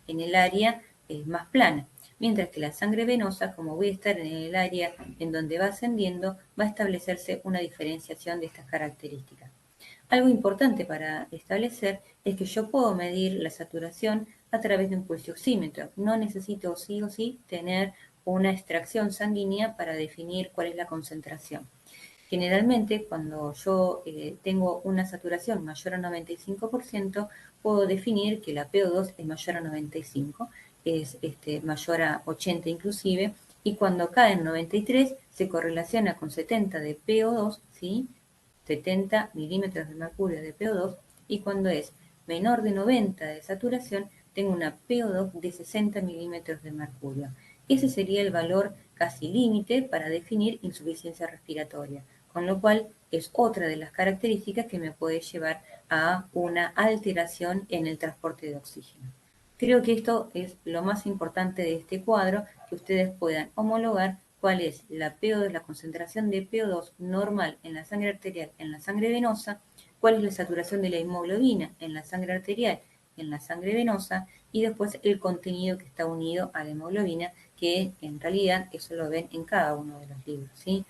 el área más plana. Mientras que la sangre venosa, como voy a estar en el área en donde va ascendiendo, va a establecerse una diferenciación de estas características. Algo importante para establecer es que yo puedo medir la saturación a través de un pulsioxímetro. No necesito sí o sí tener una extracción sanguínea para definir cuál es la concentración. Generalmente, cuando yo tengo una saturación mayor a 95%, puedo definir que la PO2 es mayor a 95, es mayor a 80 inclusive, y cuando cae en 93 se correlaciona con 70 de PO2, ¿sí? 70 milímetros de mercurio de PO2, y cuando es menor de 90 de saturación, tengo una PO2 de 60 milímetros de mercurio. Ese sería el valor casi límite para definir insuficiencia respiratoria, con lo cual es otra de las características que me puede llevar a una alteración en el transporte de oxígeno. Creo que esto es lo más importante de este cuadro, que ustedes puedan homologar cuál es la PO2, la concentración de PO2 normal en la sangre arterial, en la sangre venosa, cuál es la saturación de la hemoglobina en la sangre arterial, en la sangre venosa, y después el contenido que está unido a la hemoglobina, que en realidad eso lo ven en cada uno de los libros, ¿sí?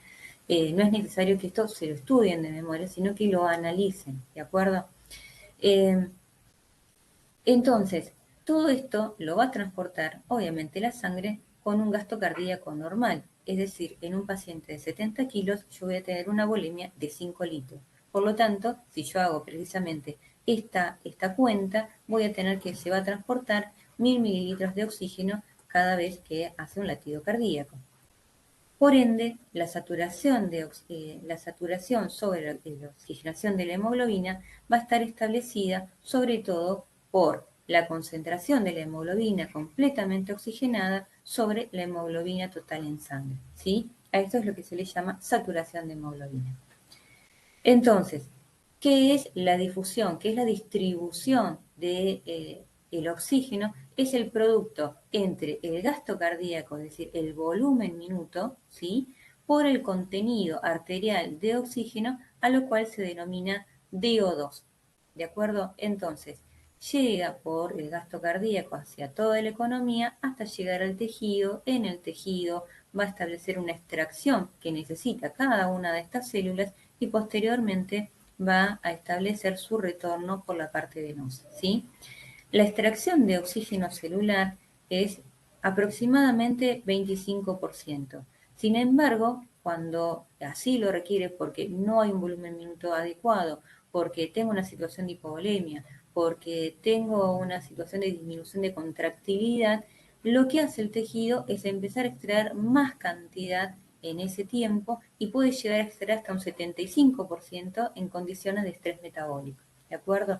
No es necesario que esto se lo estudien de memoria, sino que lo analicen, ¿de acuerdo? Entonces, todo esto lo va a transportar, obviamente, la sangre con un gasto cardíaco normal. Es decir, en un paciente de 70 kilos yo voy a tener una volemia de 5 litros. Por lo tanto, si yo hago precisamente esta cuenta, voy a tener que se va a transportar 1000 mililitros de oxígeno cada vez que hace un latido cardíaco. Por ende, la saturación sobre la oxigenación de la hemoglobina va a estar establecida sobre todo por la concentración de la hemoglobina completamente oxigenada sobre la hemoglobina total en sangre, ¿sí? A esto es lo que se le llama saturación de hemoglobina. Entonces, ¿qué es la difusión? ¿Qué es la distribución de el oxígeno? Es el producto entre el gasto cardíaco, es decir, el volumen minuto, ¿sí? Por el contenido arterial de oxígeno, a lo cual se denomina DO2. ¿De acuerdo? Entonces, llega por el gasto cardíaco hacia toda la economía hasta llegar al tejido. En el tejido va a establecer una extracción que necesita cada una de estas células y posteriormente va a establecer su retorno por la parte venosa, ¿sí? La extracción de oxígeno celular es aproximadamente 25%. Sin embargo, cuando así lo requiere porque no hay un volumen minuto adecuado, porque tengo una situación de hipovolemia, porque tengo una situación de disminución de contractibilidad, lo que hace el tejido es empezar a extraer más cantidad en ese tiempo y puede llegar a extraer hasta un 75% en condiciones de estrés metabólico. ¿De acuerdo?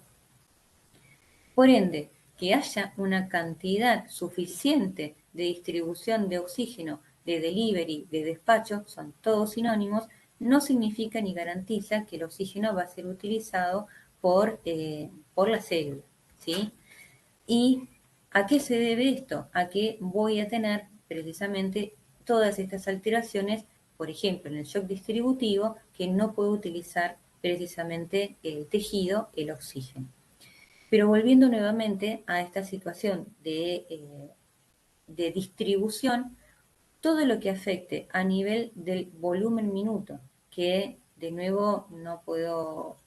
Por ende, que haya una cantidad suficiente de distribución de oxígeno, de delivery, de despacho, son todos sinónimos, no significa ni garantiza que el oxígeno va a ser utilizado por la célula, ¿sí? ¿Y a qué se debe esto? A que voy a tener precisamente todas estas alteraciones, por ejemplo, en el shock distributivo, que no puedo utilizar precisamente el tejido, el oxígeno. Pero volviendo nuevamente a esta situación de distribución, todo lo que afecte a nivel del volumen minuto, que de nuevo no puedo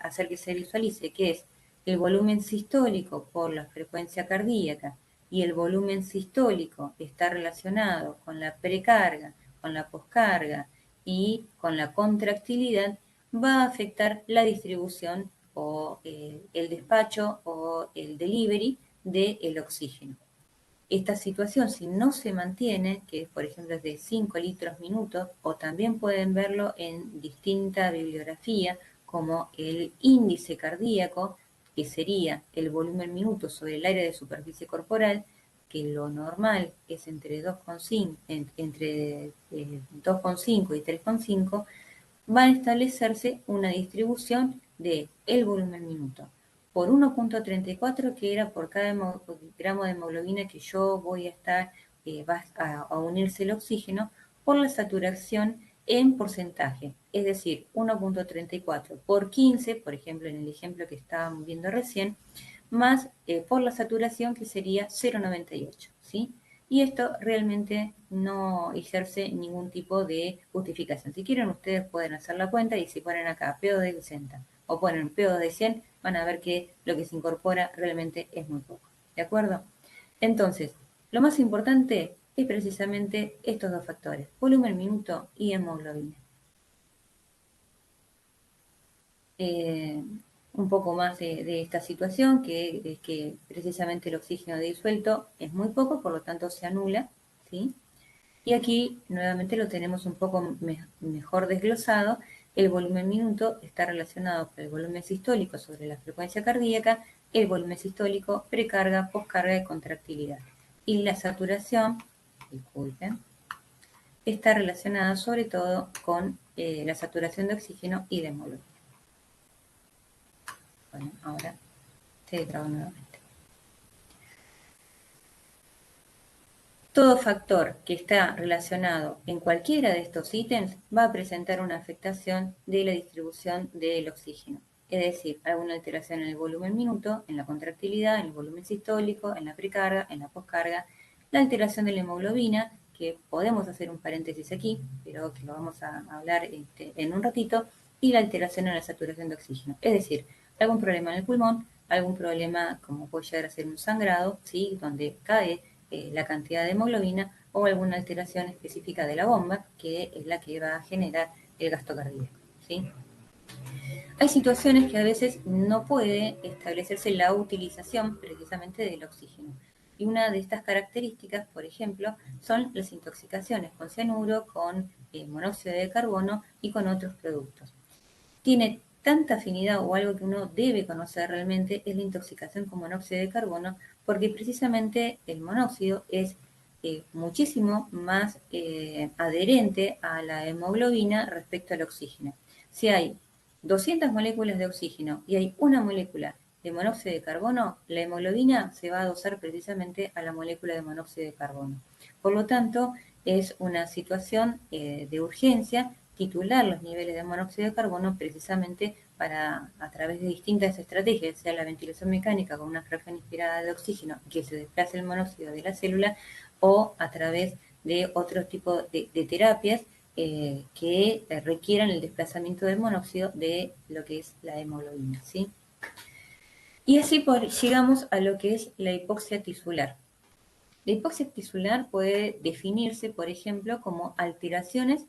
hacer que se visualice, que es el volumen sistólico por la frecuencia cardíaca y el volumen sistólico está relacionado con la precarga, con la poscarga y con la contractilidad, va a afectar la distribución o el despacho o el delivery del oxígeno. Esta situación, si no se mantiene, que por ejemplo es de 5 litros minutos, o también pueden verlo en distinta bibliografía, como el índice cardíaco, que sería el volumen minuto sobre el área de superficie corporal, que lo normal es entre 2,5 y 3,5, va a establecerse una distribución de el volumen minuto por 1.34, que era por cada gramo de hemoglobina que yo voy a estar, va a unirse el oxígeno, por la saturación en porcentaje, es decir, 1.34 por 15, por ejemplo, en el ejemplo que estábamos viendo recién, más por la saturación, que sería 0,98, ¿sí? Y esto realmente no ejerce ningún tipo de justificación. Si quieren, ustedes pueden hacer la cuenta y si ponen acá PO de 60 o ponen PO de 100, van a ver que lo que se incorpora realmente es muy poco. ¿De acuerdo? Entonces, lo más importante es precisamente estos dos factores, volumen minuto y hemoglobina. Un poco más de esta situación, que es que precisamente el oxígeno disuelto es muy poco, por lo tanto se anula, ¿sí? Y aquí nuevamente lo tenemos un poco mejor desglosado. El volumen minuto está relacionado con el volumen sistólico sobre la frecuencia cardíaca, el volumen sistólico, precarga, poscarga y contractilidad. Y la saturación, disculpen, está relacionada sobre todo con la saturación de oxígeno y de hemoglobina. Bueno, ahora se traba nuevamente. Todo factor que está relacionado en cualquiera de estos ítems va a presentar una afectación de la distribución del oxígeno. Es decir, alguna alteración en el volumen minuto, en la contractilidad, en el volumen sistólico, en la precarga, en la poscarga, la alteración de la hemoglobina, que podemos hacer un paréntesis aquí, pero que lo vamos a hablar en un ratito, y la alteración en la saturación de oxígeno. Es decir, algún problema en el pulmón, algún problema como puede llegar a ser un sangrado, ¿sí? Donde cae la cantidad de hemoglobina o alguna alteración específica de la bomba, que es la que va a generar el gasto cardíaco, ¿sí? Hay situaciones que a veces no puede establecerse la utilización precisamente del oxígeno. Y una de estas características, por ejemplo, son las intoxicaciones con cianuro, con monóxido de carbono y con otros productos. Tiene tanta afinidad, o algo que uno debe conocer realmente, es la intoxicación con monóxido de carbono, porque precisamente el monóxido es muchísimo más adherente a la hemoglobina respecto al oxígeno. Si hay 200 moléculas de oxígeno y hay una molécula de monóxido de carbono, la hemoglobina se va a adosar precisamente a la molécula de monóxido de carbono. Por lo tanto, es una situación de urgencia titular los niveles de monóxido de carbono precisamente para, a través de distintas estrategias, sea la ventilación mecánica con una fracción inspirada de oxígeno que se desplace el monóxido de la célula, o a través de otro tipo de terapias que requieran el desplazamiento del monóxido de lo que es la hemoglobina, ¿sí? Y así llegamos a lo que es la hipoxia tisular. La hipoxia tisular puede definirse, por ejemplo, como alteraciones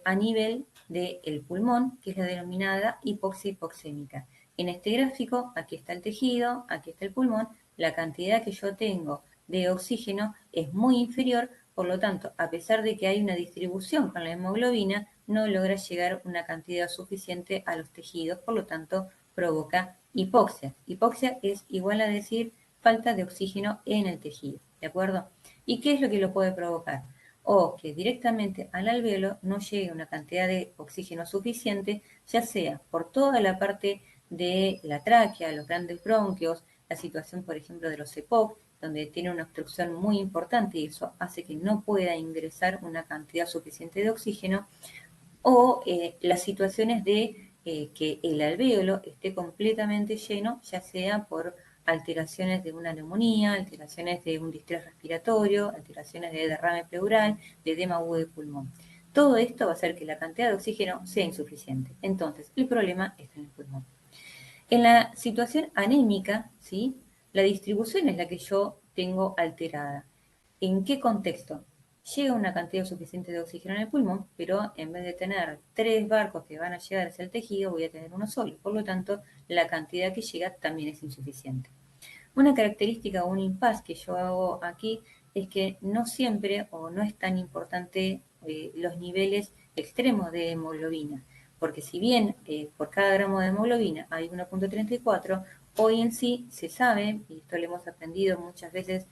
a nivel del pulmón, que es la denominada hipoxia hipoxémica. En este gráfico, aquí está el tejido, aquí está el pulmón, la cantidad que yo tengo de oxígeno es muy inferior, por lo tanto, a pesar de que hay una distribución con la hemoglobina, no logra llegar una cantidad suficiente a los tejidos, por lo tanto, provoca hipoxia. Hipoxia es igual a decir falta de oxígeno en el tejido, ¿de acuerdo? ¿Y qué es lo que lo puede provocar? O que directamente al alvéolo no llegue una cantidad de oxígeno suficiente, ya sea por toda la parte de la tráquea, los grandes bronquios, la situación, por ejemplo, de los EPOC, donde tiene una obstrucción muy importante y eso hace que no pueda ingresar una cantidad suficiente de oxígeno, o las situaciones de que el alvéolo esté completamente lleno, ya sea por alteraciones de una neumonía, alteraciones de un distrés respiratorio, alteraciones de derrame pleural, de edema agudo de pulmón. Todo esto va a hacer que la cantidad de oxígeno sea insuficiente. Entonces, el problema está en el pulmón. En la situación anémica, ¿sí? La distribución es la que yo tengo alterada. ¿En qué contexto? Llega una cantidad suficiente de oxígeno en el pulmón, pero en vez de tener 3 barcos que van a llegar hacia el tejido, voy a tener uno solo. Por lo tanto, la cantidad que llega también es insuficiente. Una característica o un impasse que yo hago aquí es que no siempre o no es tan importante los niveles extremos de hemoglobina, porque si bien por cada gramo de hemoglobina hay 1.34, hoy en sí se sabe, y esto lo hemos aprendido muchas veces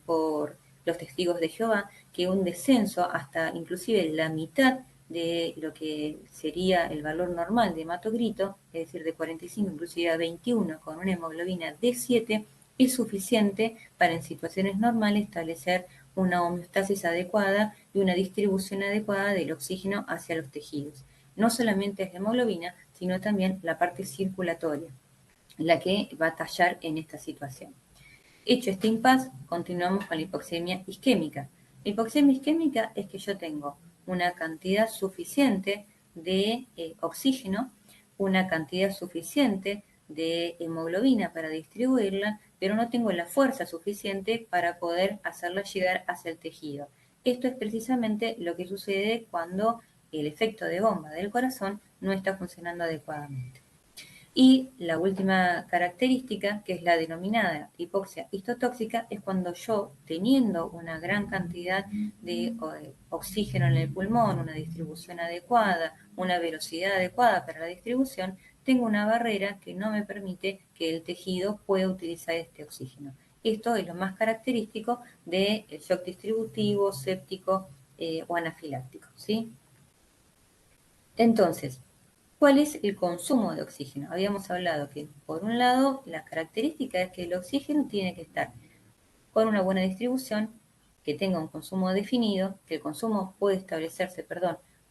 por los testigos de Jehová, que un descenso hasta inclusive la mitad de lo que sería el valor normal de hematocrito, es decir, de 45 inclusive a 21 con una hemoglobina de 7, es suficiente para en situaciones normales establecer una homeostasis adecuada y una distribución adecuada del oxígeno hacia los tejidos. No solamente es la hemoglobina, sino también la parte circulatoria, la que va a tallar en esta situación. Hecho este impasse, continuamos con la hipoxemia isquémica. La hipoxemia isquémica es que yo tengo una cantidad suficiente de oxígeno, una cantidad suficiente de hemoglobina para distribuirla, pero no tengo la fuerza suficiente para poder hacerla llegar hacia el tejido. Esto es precisamente lo que sucede cuando el efecto de bomba del corazón no está funcionando adecuadamente. Y la última característica, que es la denominada hipoxia histotóxica, es cuando yo, teniendo una gran cantidad de oxígeno en el pulmón, una distribución adecuada, una velocidad adecuada para la distribución, tengo una barrera que no me permite que el tejido pueda utilizar este oxígeno. Esto es lo más característico del shock distributivo, séptico o anafiláctico, ¿sí? Entonces, ¿cuál es el consumo de oxígeno? Habíamos hablado que, por un lado, la característica es que el oxígeno tiene que estar con una buena distribución, que tenga un consumo definido, que el consumo puede establecerse,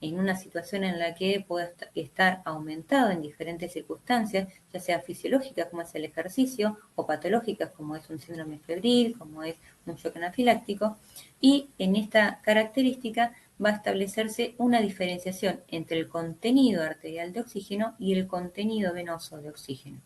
en una situación en la que pueda estar aumentado en diferentes circunstancias, ya sea fisiológicas como es el ejercicio, o patológicas como es un síndrome febril, como es un shock anafiláctico, y en esta característica va a establecerse una diferenciación entre el contenido arterial de oxígeno y el contenido venoso de oxígeno.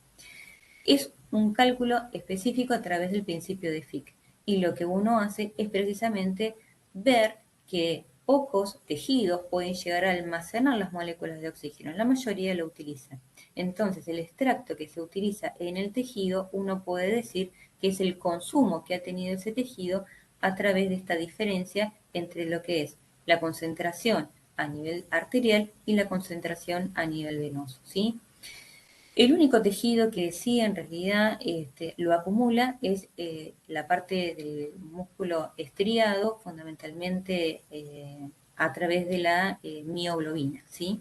Es un cálculo específico a través del principio de Fick, y lo que uno hace es precisamente ver que pocos tejidos pueden llegar a almacenar las moléculas de oxígeno, la mayoría lo utilizan. Entonces, el extracto que se utiliza en el tejido, uno puede decir que es el consumo que ha tenido ese tejido a través de esta diferencia entre lo que es la concentración a nivel arterial y la concentración a nivel venoso, ¿sí? El único tejido que sí en realidad lo acumula es la parte del músculo estriado, fundamentalmente a través de la mioglobina, ¿sí?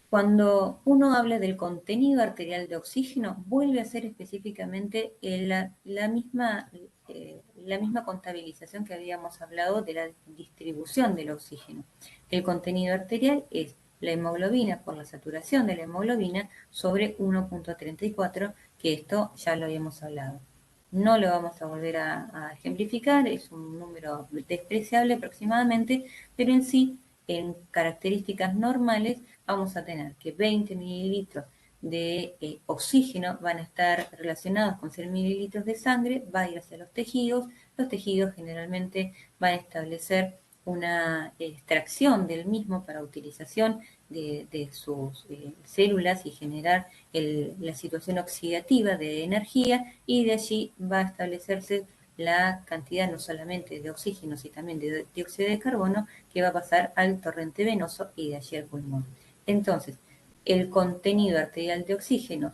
Cuando uno habla del contenido arterial de oxígeno, vuelve a ser específicamente la misma contabilización que habíamos hablado de la distribución del oxígeno. El contenido arterial es la hemoglobina por la saturación de la hemoglobina sobre 1.34, que esto ya lo habíamos hablado. No lo vamos a volver a ejemplificar, es un número despreciable aproximadamente, pero en sí, en características normales, vamos a tener que 20 mililitros de oxígeno van a estar relacionados con 100 mililitros de sangre, va a ir hacia los tejidos generalmente van a establecer una extracción del mismo para utilización de sus células y generar la situación oxidativa de energía, y de allí va a establecerse la cantidad no solamente de oxígeno, sino también de dióxido de carbono que va a pasar al torrente venoso y de allí al pulmón. Entonces, el contenido arterial de oxígeno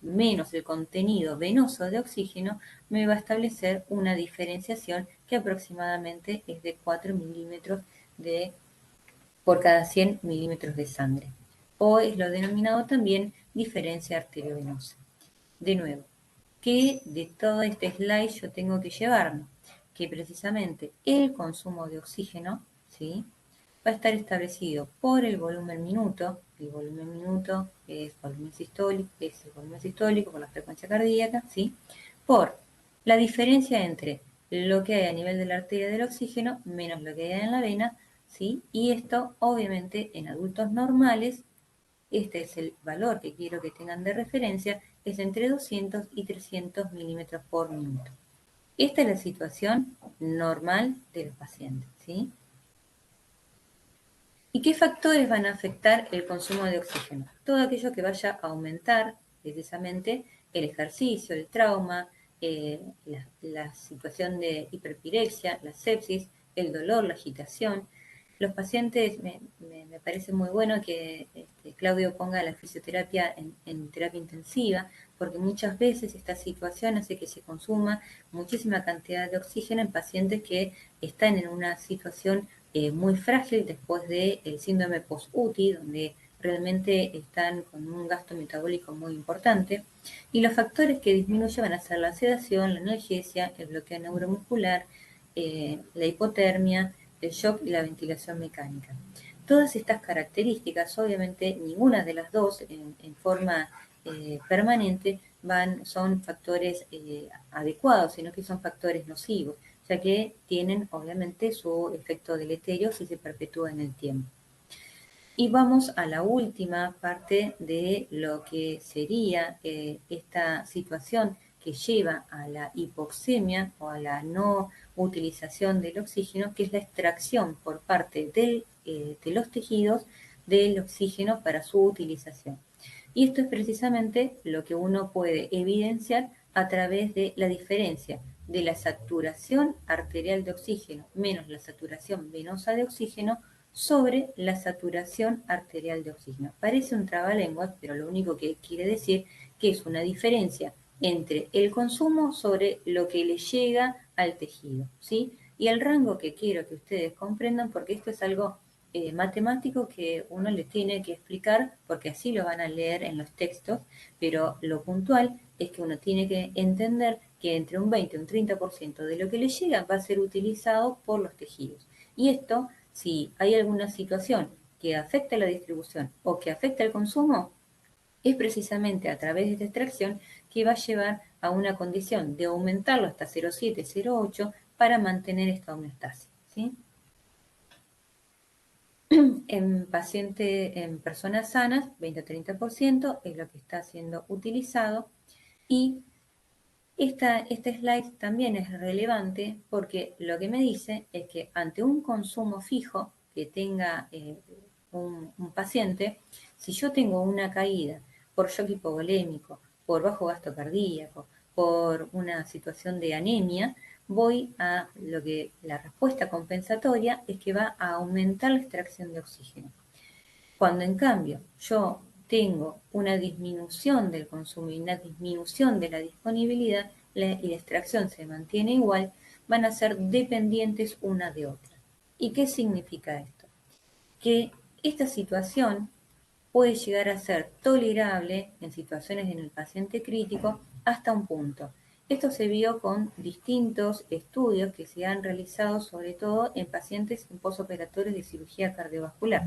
menos el contenido venoso de oxígeno me va a establecer una diferenciación que aproximadamente es de 4 milímetros por cada 100 milímetros de sangre, o es lo denominado también diferencia arteriovenosa. De nuevo, ¿qué de todo este slide yo tengo que llevarme? Que precisamente el consumo de oxígeno, ¿sí?, va a estar establecido por el volumen minuto. El volumen minuto es el volumen sistólico por la frecuencia cardíaca, ¿sí?, por la diferencia entre lo que hay a nivel de la arteria del oxígeno menos lo que hay en la vena, ¿sí? Y esto, obviamente, en adultos normales, este es el valor que quiero que tengan de referencia, es entre 200 y 300 milímetros por minuto. Esta es la situación normal de los pacientes, ¿sí? ¿Y qué factores van a afectar el consumo de oxígeno? Todo aquello que vaya a aumentar precisamente el ejercicio, el trauma, la situación de hiperpirexia, la sepsis, el dolor, la agitación. Los pacientes, me parece muy bueno que Claudio ponga la fisioterapia en terapia intensiva, porque muchas veces esta situación hace que se consuma muchísima cantidad de oxígeno en pacientes que están en una situación muy frágil después del síndrome post-UTI, donde realmente están con un gasto metabólico muy importante. Y los factores que disminuyen van a ser la sedación, la analgesia, el bloqueo neuromuscular, la hipotermia, el shock y la ventilación mecánica. Todas estas características, obviamente ninguna de las dos en forma permanente son factores adecuados, sino que son factores nocivos, ya que tienen obviamente su efecto deleterio si se perpetúa en el tiempo. Y vamos a la última parte de lo que sería esta situación que lleva a la hipoxemia o a la no utilización del oxígeno, que es la extracción por parte de los tejidos del oxígeno para su utilización. Y esto es precisamente lo que uno puede evidenciar a través de la diferencia de la saturación arterial de oxígeno menos la saturación venosa de oxígeno sobre la saturación arterial de oxígeno. Parece un trabalenguas, pero lo único que quiere decir que es una diferencia entre el consumo sobre lo que le llega al tejido, ¿sí? Y el rango que quiero que ustedes comprendan, porque esto es algo matemático que uno le tiene que explicar, porque así lo van a leer en los textos, pero lo puntual es que uno tiene que entender que entre un 20 y un 30% de lo que le llega va a ser utilizado por los tejidos. Y esto, si hay alguna situación que afecta la distribución o que afecta el consumo, es precisamente a través de esta extracción que va a llevar a una condición de aumentarlo hasta 0,7, 0,8 para mantener esta homeostasis, ¿sí? En personas sanas, 20 a 30% es lo que está siendo utilizado. Y este slide también es relevante porque lo que me dice es que ante un consumo fijo que tenga un paciente, si yo tengo una caída por shock hipovolémico, por bajo gasto cardíaco, por una situación de anemia, voy a la respuesta compensatoria es que va a aumentar la extracción de oxígeno. Cuando en cambio yo tengo una disminución del consumo y una disminución de la disponibilidad y la extracción se mantiene igual, van a ser dependientes una de otra. ¿Y qué significa esto? Que esta situación puede llegar a ser tolerable en situaciones en el paciente crítico hasta un punto. Esto se vio con distintos estudios que se han realizado sobre todo en pacientes en posoperatorios de cirugía cardiovascular,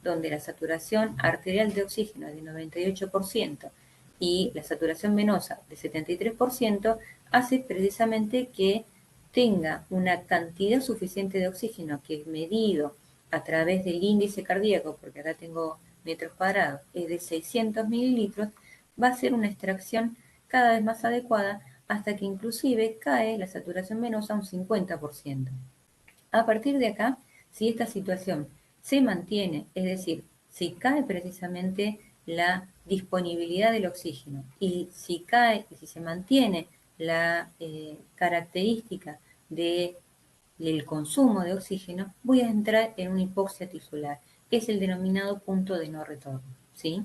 donde la saturación arterial de oxígeno de 98% y la saturación venosa de 73% hace precisamente que tenga una cantidad suficiente de oxígeno que es medido a través del índice cardíaco, porque acá tengo metros cuadrados, es de 600 mililitros, va a ser una extracción cada vez más adecuada hasta que inclusive cae la saturación venosa a un 50%. A partir de acá, si esta situación se mantiene, es decir, si cae precisamente la disponibilidad del oxígeno y si cae y si se mantiene la característica del consumo de oxígeno, voy a entrar en una hipoxia tisular, que es el denominado punto de no retorno, ¿sí?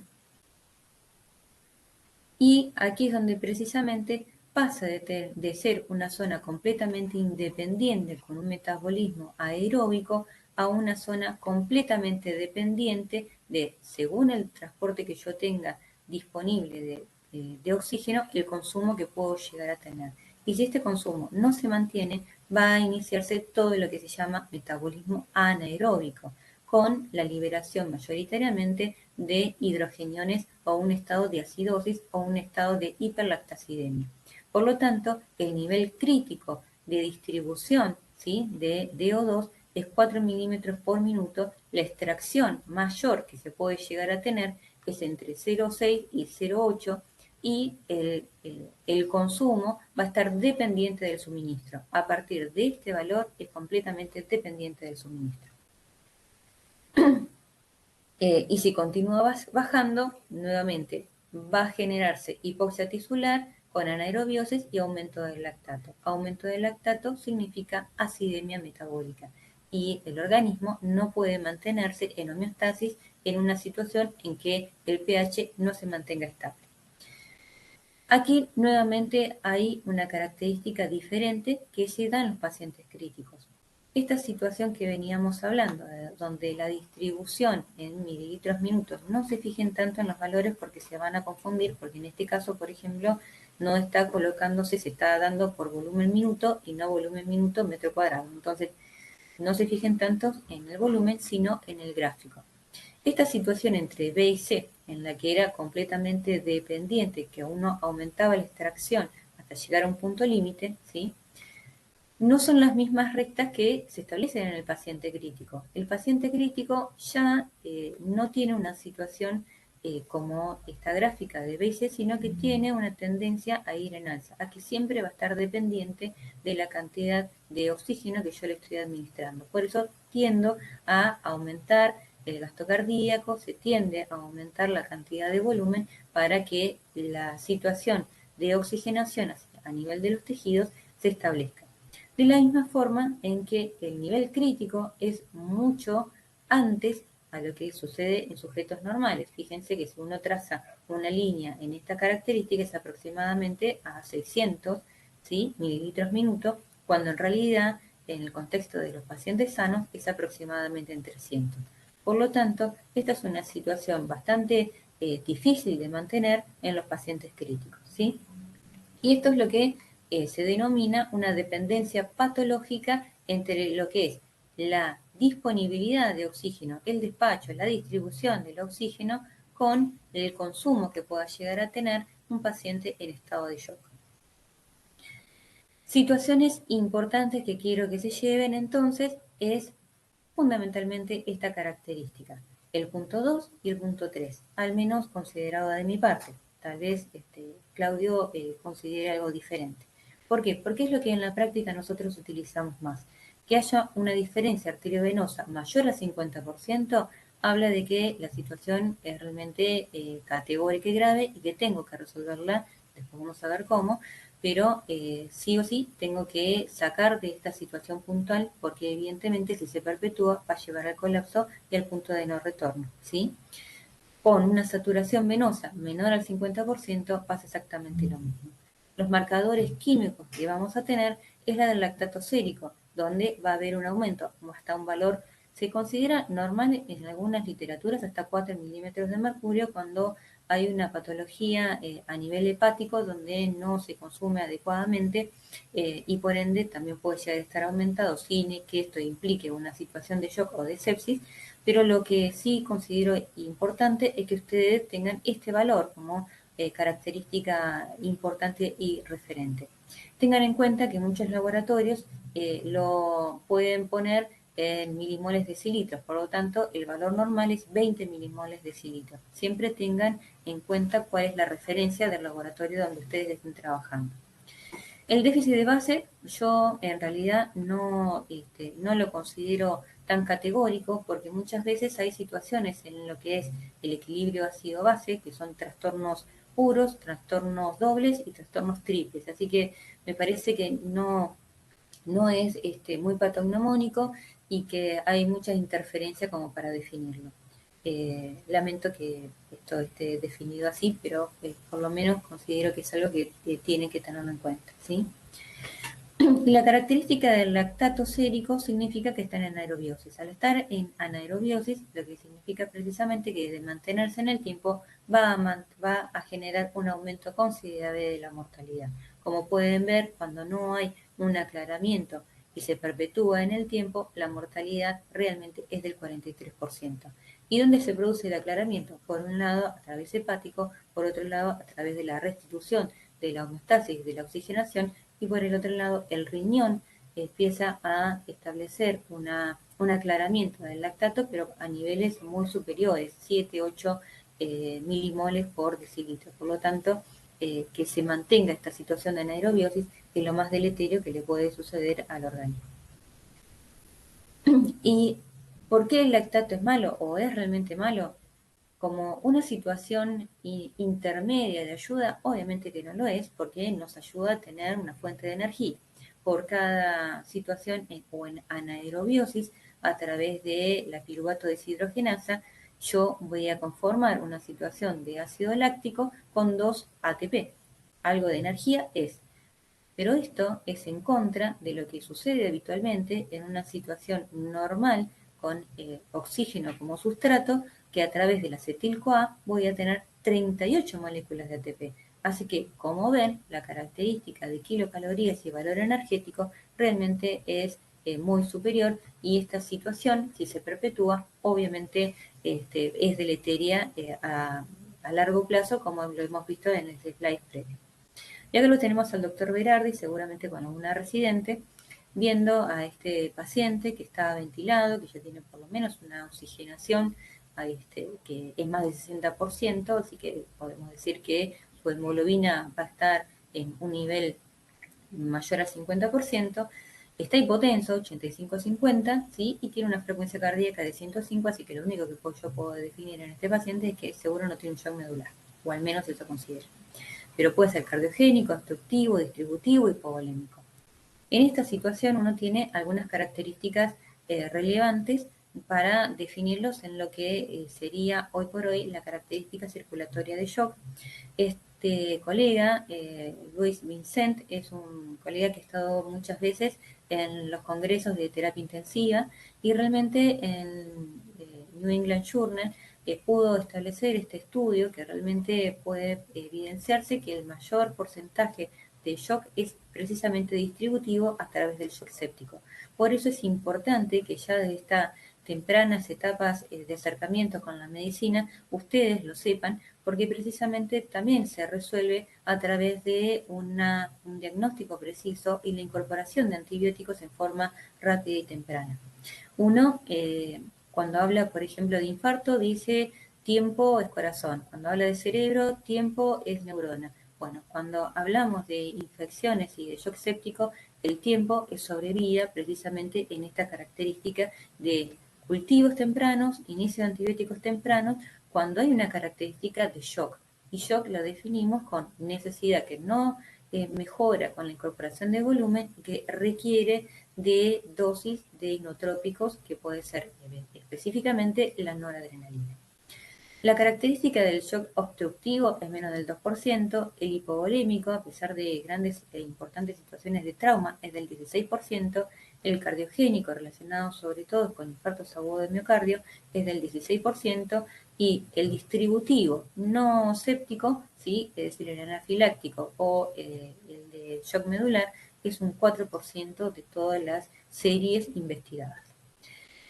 Y aquí es donde precisamente pasa de ser una zona completamente independiente con un metabolismo aeróbico a una zona completamente dependiente de, según el transporte que yo tenga disponible de oxígeno, el consumo que puedo llegar a tener. Y si este consumo no se mantiene, va a iniciarse todo lo que se llama metabolismo anaeróbico, con la liberación mayoritariamente de hidrogeniones o un estado de acidosis o un estado de hiperlactacidemia. Por lo tanto, el nivel crítico de distribución, ¿sí?, de DO2 es 4 milímetros por minuto. La extracción mayor que se puede llegar a tener es entre 0,6 y 0,8 y el consumo va a estar dependiente del suministro. A partir de este valor es completamente dependiente del suministro. Y si continúa bajando, nuevamente va a generarse hipoxia tisular con anaerobiosis y aumento del lactato. Aumento del lactato significa acidemia metabólica y el organismo no puede mantenerse en homeostasis en una situación en que el pH no se mantenga estable. Aquí nuevamente hay una característica diferente que se da en los pacientes críticos. esta situación que veníamos hablando, donde la distribución en mililitros minutos, no se fijen tanto en los valores porque se van a confundir, porque en este caso, por ejemplo, no está colocándose, se está dando por volumen minuto y no volumen minuto metro cuadrado. Entonces, no se fijen tanto en el volumen, sino en el gráfico. Esta situación entre B y C, en la que era completamente dependiente, que uno aumentaba la extracción hasta llegar a un punto límite, ¿sí?, no son las mismas rectas que se establecen en el paciente crítico. El paciente crítico ya no tiene una situación como esta gráfica de B y C, sino que tiene una tendencia a ir en alza, a que siempre va a estar dependiente de la cantidad de oxígeno que yo le estoy administrando. Por eso tiendo a aumentar el gasto cardíaco, se tiende a aumentar la cantidad de volumen para que la situación de oxigenación a nivel de los tejidos se establezca. De la misma forma en que el nivel crítico es mucho antes a lo que sucede en sujetos normales. Fíjense que si uno traza una línea en esta característica es aproximadamente a 600, ¿sí?, mililitros minuto, cuando en realidad en el contexto de los pacientes sanos es aproximadamente en 300. Por lo tanto, esta es una situación bastante difícil de mantener en los pacientes críticos, ¿sí? Y esto es lo que se denomina una dependencia patológica entre lo que es la disponibilidad de oxígeno, el despacho, la distribución del oxígeno con el consumo que pueda llegar a tener un paciente en estado de shock. Situaciones importantes que quiero que se lleven entonces es fundamentalmente esta característica, el punto 2 y el punto 3, al menos considerado de mi parte. Tal vez Claudio considere algo diferente. ¿Por qué? Porque es lo que en la práctica nosotros utilizamos más. Que haya una diferencia arteriovenosa mayor al 50% habla de que la situación es realmente categórica y grave y que tengo que resolverla, después vamos a ver cómo, pero sí o sí tengo que sacar de esta situación puntual porque evidentemente si se perpetúa va a llevar al colapso y al punto de no retorno, ¿sí? Con una saturación venosa menor al 50% pasa exactamente lo mismo. Los marcadores químicos que vamos a tener es la del lactato sérico, donde va a haber un aumento hasta un valor, se considera normal en algunas literaturas hasta 4 milímetros de mercurio cuando hay una patología a nivel hepático donde no se consume adecuadamente y por ende también puede llegar a estar aumentado sin que esto implique una situación de shock o de sepsis, pero lo que sí considero importante es que ustedes tengan este valor como característica importante y referente. Tengan en cuenta que muchos laboratorios lo pueden poner en milimoles decilitros, por lo tanto el valor normal es 20 milimoles decilitros. Siempre tengan en cuenta cuál es la referencia del laboratorio donde ustedes estén trabajando. El déficit de base yo en realidad no lo considero tan categórico porque muchas veces hay situaciones en lo que es el equilibrio ácido-base que son trastornos puros, trastornos dobles y trastornos triples. Así que me parece que no es muy patognomónico y que hay mucha interferencia como para definirlo. Lamento que esto esté definido así, pero por lo menos considero que es algo que tienen que tenerlo en cuenta, ¿sí? La característica del lactato sérico significa que está en anaerobiosis. Al estar en anaerobiosis, lo que significa precisamente que de mantenerse en el tiempo va a generar un aumento considerable de la mortalidad. Como pueden ver, cuando no hay un aclaramiento y se perpetúa en el tiempo, la mortalidad realmente es del 43%. ¿Y dónde se produce el aclaramiento? Por un lado, a través hepático, por otro lado, a través de la restitución de la homeostasis, de la oxigenación, y por el otro lado, el riñón empieza a establecer un aclaramiento del lactato, pero a niveles muy superiores, 7, 8 milimoles por decilitro. Por lo tanto, que se mantenga esta situación de anaerobiosis es lo más deleterio que le puede suceder al organismo. ¿Y por qué el lactato es malo o es realmente malo? Como una situación intermedia de ayuda, obviamente que no lo es, porque nos ayuda a tener una fuente de energía. Por cada situación o en anaerobiosis, a través de la piruvato deshidrogenasa, yo voy a conformar una situación de ácido láctico con 2 ATP. Algo de energía es. Pero esto es en contra de lo que sucede habitualmente en una situación normal con oxígeno como sustrato, que a través del acetil-CoA voy a tener 38 moléculas de ATP. Así que, como ven, la característica de kilocalorías y valor energético realmente es muy superior, y esta situación, si se perpetúa, obviamente es deleteria a largo plazo, como lo hemos visto en este slide previo. Y acá lo tenemos al doctor Berardi, seguramente con alguna residente, viendo a este paciente que está ventilado, que ya tiene por lo menos una oxigenación que es más del 60%, así que podemos decir que su hemoglobina va a estar en un nivel mayor a 50%, está hipotenso, 85-50, ¿sí? Y tiene una frecuencia cardíaca de 105, así que lo único que yo puedo definir en este paciente es que seguro no tiene un shock medular, o al menos eso considero. Pero puede ser cardiogénico, obstructivo, distributivo, hipovolémico. En esta situación uno tiene algunas características relevantes para definirlos en lo que sería hoy por hoy la característica circulatoria de shock. Este colega, Luis Vincent, es un colega que ha estado muchas veces en los congresos de terapia intensiva, y realmente en New England Journal pudo establecer este estudio que realmente puede evidenciarse que el mayor porcentaje de shock es precisamente distributivo a través del shock séptico. Por eso es importante que ya desde estas tempranas etapas de acercamiento con la medicina ustedes lo sepan, porque precisamente también se resuelve a través de un diagnóstico preciso y la incorporación de antibióticos en forma rápida y temprana. Uno, cuando habla, por ejemplo, de infarto, dice tiempo es corazón. Cuando habla de cerebro, tiempo es neurona. Bueno, cuando hablamos de infecciones y de shock séptico, el tiempo es sobrevida precisamente en esta característica de cultivos tempranos, inicio de antibióticos tempranos, cuando hay una característica de shock. Y shock lo definimos con necesidad que no mejora con la incorporación de volumen, que requiere de dosis de inotrópicos, que puede ser específicamente la noradrenalina. La característica del shock obstructivo es menos del 2%, el hipovolémico, a pesar de grandes e importantes situaciones de trauma, es del 16%, el cardiogénico, relacionado sobre todo con infartos agudos de miocardio, es del 16%, y el distributivo no séptico, ¿sí? Es decir, el anafiláctico o el de shock medular, es un 4% de todas las series investigadas.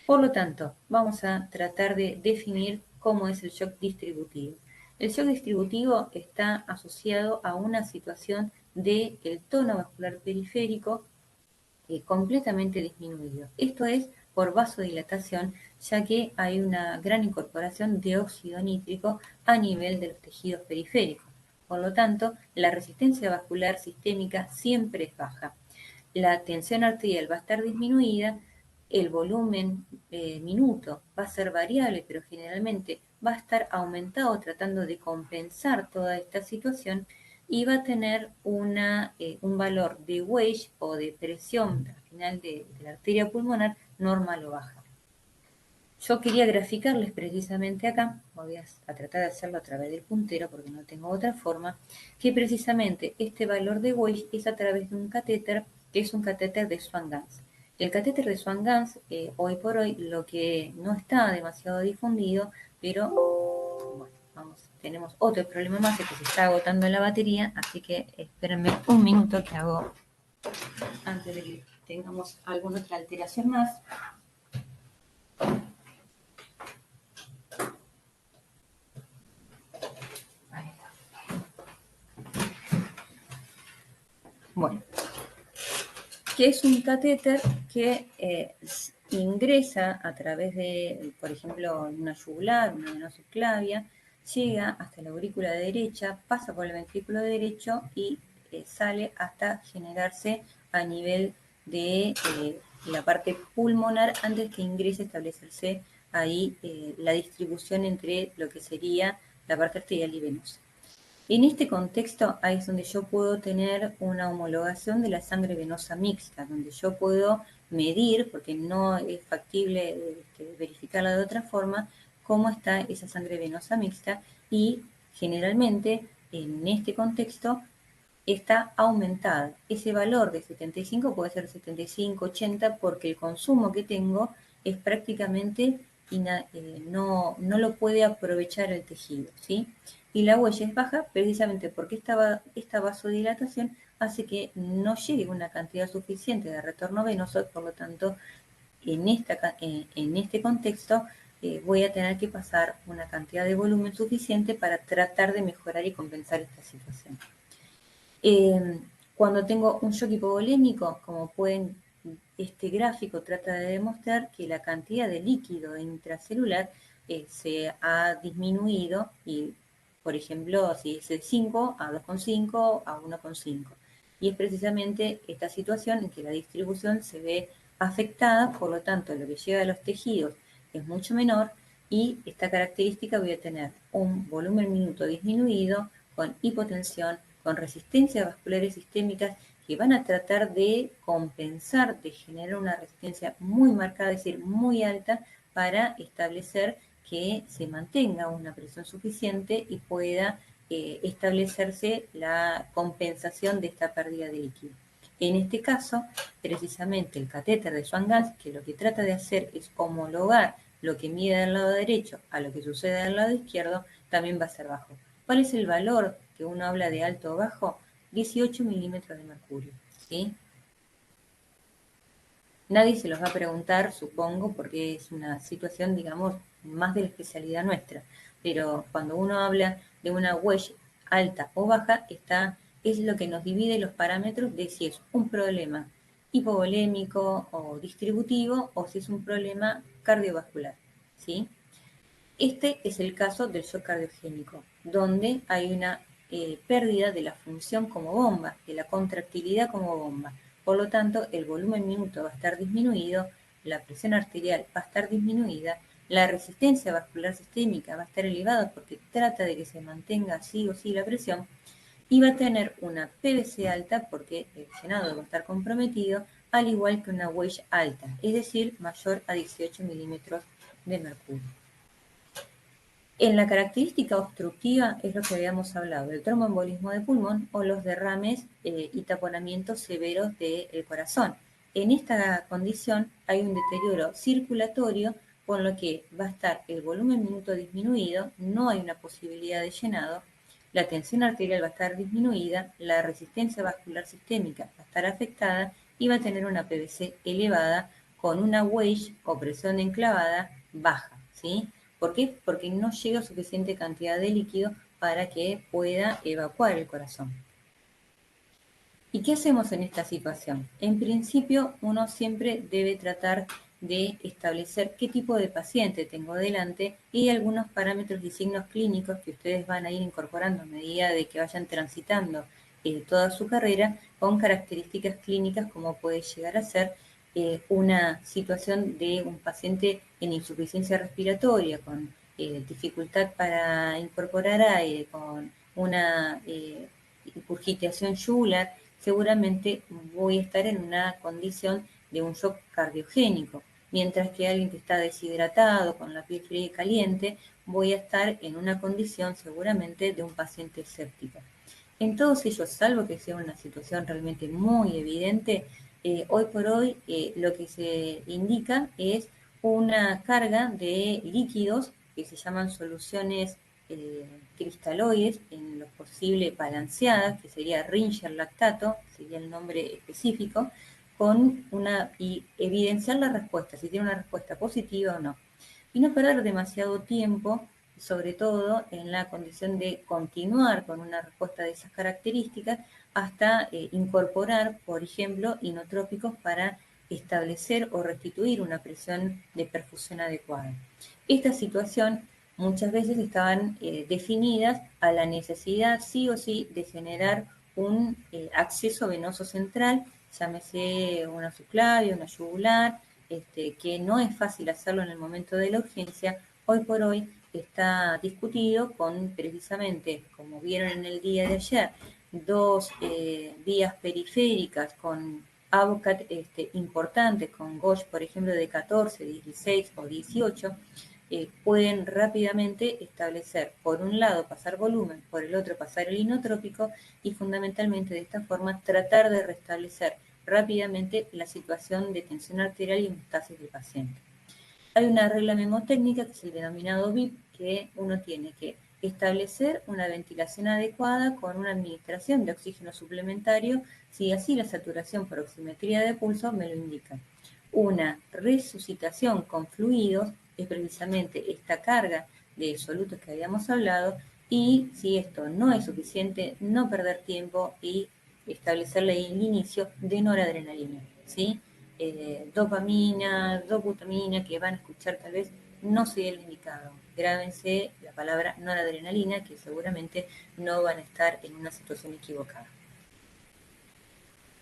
Por lo tanto, vamos a tratar de definir cómo es el shock distributivo. El shock distributivo está asociado a una situación del tono vascular periférico completamente disminuido. Esto es por vasodilatación, ya que hay una gran incorporación de óxido nítrico a nivel de los tejidos periféricos. Por lo tanto, la resistencia vascular sistémica siempre es baja. La tensión arterial va a estar disminuida, el volumen minuto va a ser variable, pero generalmente va a estar aumentado tratando de compensar toda esta situación, y va a tener un valor de Weill o de presión al final de la arteria pulmonar normal o baja. Yo quería graficarles precisamente acá, voy a tratar de hacerlo a través del puntero porque no tengo otra forma, que precisamente este valor de Weill es a través de un catéter, que es un catéter de Swan-Ganz. El catéter de Swan-Ganz, hoy por hoy, lo que no está demasiado difundido, pero bueno, tenemos otro problema más, es que se está agotando la batería, así que espérenme un minuto que hago antes de que tengamos alguna otra alteración más. Bueno, que es un catéter que ingresa a través de, por ejemplo, una yugular, una vena subclavia, llega hasta la aurícula derecha, pasa por el ventrículo derecho y sale hasta generarse a nivel de la parte pulmonar, antes que ingrese a establecerse ahí la distribución entre lo que sería la parte arterial y venosa. En este contexto ahí es donde yo puedo tener una homologación de la sangre venosa mixta, donde yo puedo medir, porque no es factible verificarla de otra forma, cómo está esa sangre venosa mixta, y generalmente en este contexto está aumentada. Ese valor de 75 puede ser 75, 80, porque el consumo que tengo es prácticamente no lo puede aprovechar el tejido, ¿sí? Y la huella es baja precisamente porque esta vasodilatación hace que no llegue una cantidad suficiente de retorno venoso, por lo tanto, en este contexto voy a tener que pasar una cantidad de volumen suficiente para tratar de mejorar y compensar esta situación. Cuando tengo un shock hipovolémico, como este gráfico trata de demostrar que la cantidad de líquido intracelular se ha disminuido y, por ejemplo, si es de 5 a 2,5 a 1,5. Y es precisamente esta situación en que la distribución se ve afectada, por lo tanto, lo que llega a los tejidos es mucho menor y esta característica voy a tener un volumen minuto disminuido con hipotensión, con resistencias vasculares sistémicas que van a tratar de compensar, de generar una resistencia muy marcada, es decir, muy alta, para establecer que se mantenga una presión suficiente y pueda establecerse la compensación de esta pérdida de líquido. En este caso, precisamente el catéter de Swan-Ganz, que lo que trata de hacer es homologar lo que mide del lado derecho a lo que sucede del lado izquierdo, también va a ser bajo. ¿Cuál es el valor que uno habla de alto o bajo? 18 milímetros de mercurio, ¿sí? Nadie se los va a preguntar, supongo, porque es una situación, digamos, más de la especialidad nuestra. Pero cuando uno habla de una huella alta o baja, es lo que nos divide los parámetros de si es un problema hipovolémico o distributivo o si es un problema cardiovascular, ¿sí? Este es el caso del shock cardiogénico, donde hay una pérdida de la función como bomba, de la contractilidad como bomba. Por lo tanto, el volumen minuto va a estar disminuido, la presión arterial va a estar disminuida, la resistencia vascular sistémica va a estar elevada porque trata de que se mantenga sí o sí la presión, y va a tener una PVC alta porque el llenado va a estar comprometido, al igual que una Weill alta, es decir, mayor a 18 milímetros de mercurio. En la característica obstructiva es lo que habíamos hablado, el tromboembolismo de pulmón o los derrames y taponamientos severos del corazón. En esta condición hay un deterioro circulatorio, por lo que va a estar el volumen minuto disminuido, no hay una posibilidad de llenado, la tensión arterial va a estar disminuida, la resistencia vascular sistémica va a estar afectada y va a tener una PVC elevada con una Weill o presión enclavada baja, ¿sí? ¿Por qué? Porque no llega suficiente cantidad de líquido para que pueda evacuar el corazón. ¿Y qué hacemos en esta situación? En principio, uno siempre debe tratar de establecer qué tipo de paciente tengo delante y algunos parámetros y signos clínicos que ustedes van a ir incorporando a medida de que vayan transitando toda su carrera con características clínicas como puede llegar a ser una situación de un paciente en insuficiencia respiratoria, con dificultad para incorporar aire, con una ingurgitación yugular, seguramente voy a estar en una condición de un shock cardiogénico, mientras que alguien que está deshidratado, con la piel fría y caliente, voy a estar en una condición seguramente de un paciente séptico. En todos ellos, salvo que sea una situación realmente muy evidente, hoy por hoy lo que se indica es una carga de líquidos que se llaman soluciones cristaloides, en lo posible balanceadas, que sería Ringer lactato, sería el nombre específico, y evidenciar la respuesta, si tiene una respuesta positiva o no. Y no perder demasiado tiempo, sobre todo en la condición de continuar con una respuesta de esas características hasta incorporar, por ejemplo, inotrópicos para establecer o restituir una presión de perfusión adecuada. Esta situación muchas veces estaban definidas a la necesidad sí o sí de generar un acceso venoso central, llámese una subclavia, una yugular, que no es fácil hacerlo en el momento de la urgencia. Hoy por hoy está discutido con precisamente, como vieron en el día de ayer, dos vías periféricas con AVCAT importantes, con Gauge, por ejemplo, de 14, 16 o 18, pueden rápidamente establecer, por un lado pasar volumen, por el otro pasar el inotrópico y fundamentalmente de esta forma tratar de restablecer rápidamente la situación de tensión arterial y hemostasis del paciente. Hay una regla memotécnica que es el denominado BIP, que uno tiene que establecer una ventilación adecuada con una administración de oxígeno suplementario, si así la saturación por oximetría de pulso me lo indica. Una resucitación con fluidos es precisamente esta carga de solutos que habíamos hablado, y si esto no es suficiente, no perder tiempo y establecerle el inicio de noradrenalina, ¿sí? Dopamina, dobutamina, que van a escuchar tal vez no sea el indicado. Grábense la palabra noradrenalina, que seguramente no van a estar en una situación equivocada.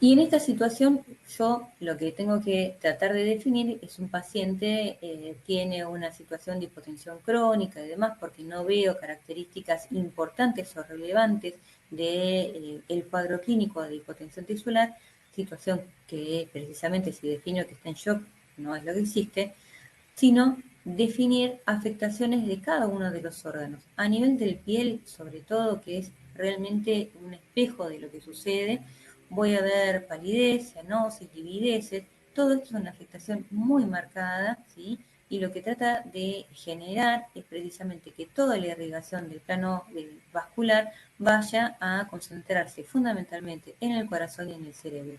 Y en esta situación yo lo que tengo que tratar de definir es un paciente tiene una situación de hipotensión crónica y demás, porque no veo características importantes o relevantes del cuadro clínico de hipotensión tisular, situación que precisamente si defino que está en shock no es lo que existe, sino definir afectaciones de cada uno de los órganos. A nivel del piel, sobre todo, que es realmente un espejo de lo que sucede, voy a ver palidez, cianosis, livideces, todo esto es una afectación muy marcada, ¿sí? Y lo que trata de generar es precisamente que toda la irrigación del plano vascular vaya a concentrarse fundamentalmente en el corazón y en el cerebro.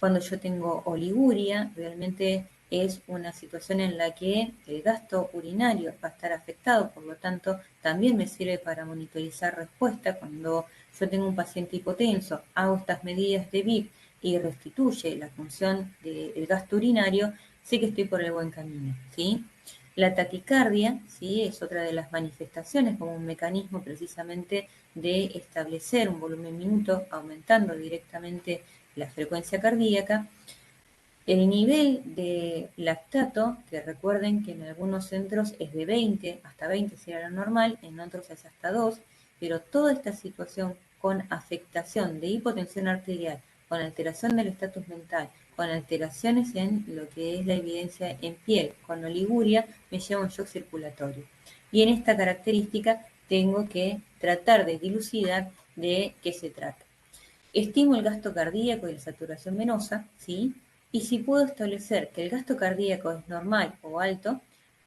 Cuando yo tengo oliguria, realmente es una situación en la que el gasto urinario va a estar afectado, por lo tanto, también me sirve para monitorizar respuesta. Cuando yo tengo un paciente hipotenso, hago estas medidas de BIP y restituye la función del gasto urinario, sé que estoy por el buen camino, ¿sí? La taquicardia, ¿sí? Es otra de las manifestaciones como un mecanismo precisamente de establecer un volumen minuto, aumentando directamente la frecuencia cardíaca. El nivel de lactato, que recuerden que en algunos centros es de 20, hasta 20 sería lo normal, en otros es hasta 2, pero toda esta situación con afectación de hipotensión arterial, con alteración del estatus mental, con alteraciones en lo que es la evidencia en piel, con oliguria, me lleva a un shock circulatorio. Y en esta característica tengo que tratar de dilucidar de qué se trata. Estimo el gasto cardíaco y la saturación venosa, ¿sí? Y si puedo establecer que el gasto cardíaco es normal o alto,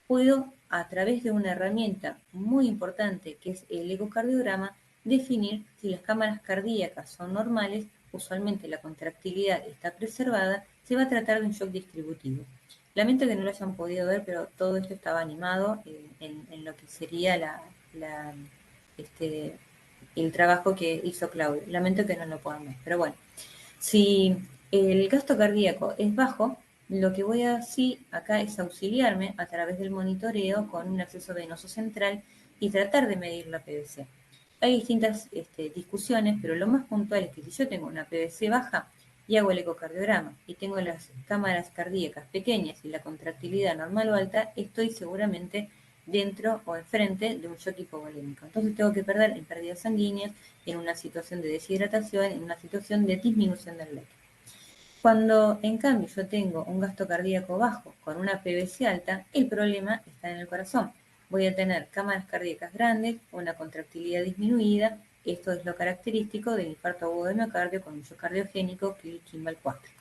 puedo, a través de una herramienta muy importante que es el ecocardiograma, definir si las cámaras cardíacas son normales, usualmente la contractilidad está preservada, se va a tratar de un shock distributivo. Lamento que no lo hayan podido ver, pero todo esto estaba animado en lo que sería el trabajo que hizo Claudio. Lamento que no lo puedan ver, pero bueno. Si el gasto cardíaco es bajo, lo que voy a hacer acá es auxiliarme a través del monitoreo con un acceso venoso central y tratar de medir la PVC. Hay distintas discusiones, pero lo más puntual es que si yo tengo una PVC baja y hago el ecocardiograma y tengo las cámaras cardíacas pequeñas y la contractilidad normal o alta, estoy seguramente dentro o enfrente de un shock hipovolémico. Entonces tengo que perder en pérdidas sanguíneas, en una situación de deshidratación, en una situación de disminución del lecho. Cuando en cambio yo tengo un gasto cardíaco bajo con una PVC alta, el problema está en el corazón. Voy a tener cámaras cardíacas grandes, una contractilidad disminuida. Esto es lo característico del infarto agudo de miocardio con un shock cardiogénico Kimball 4.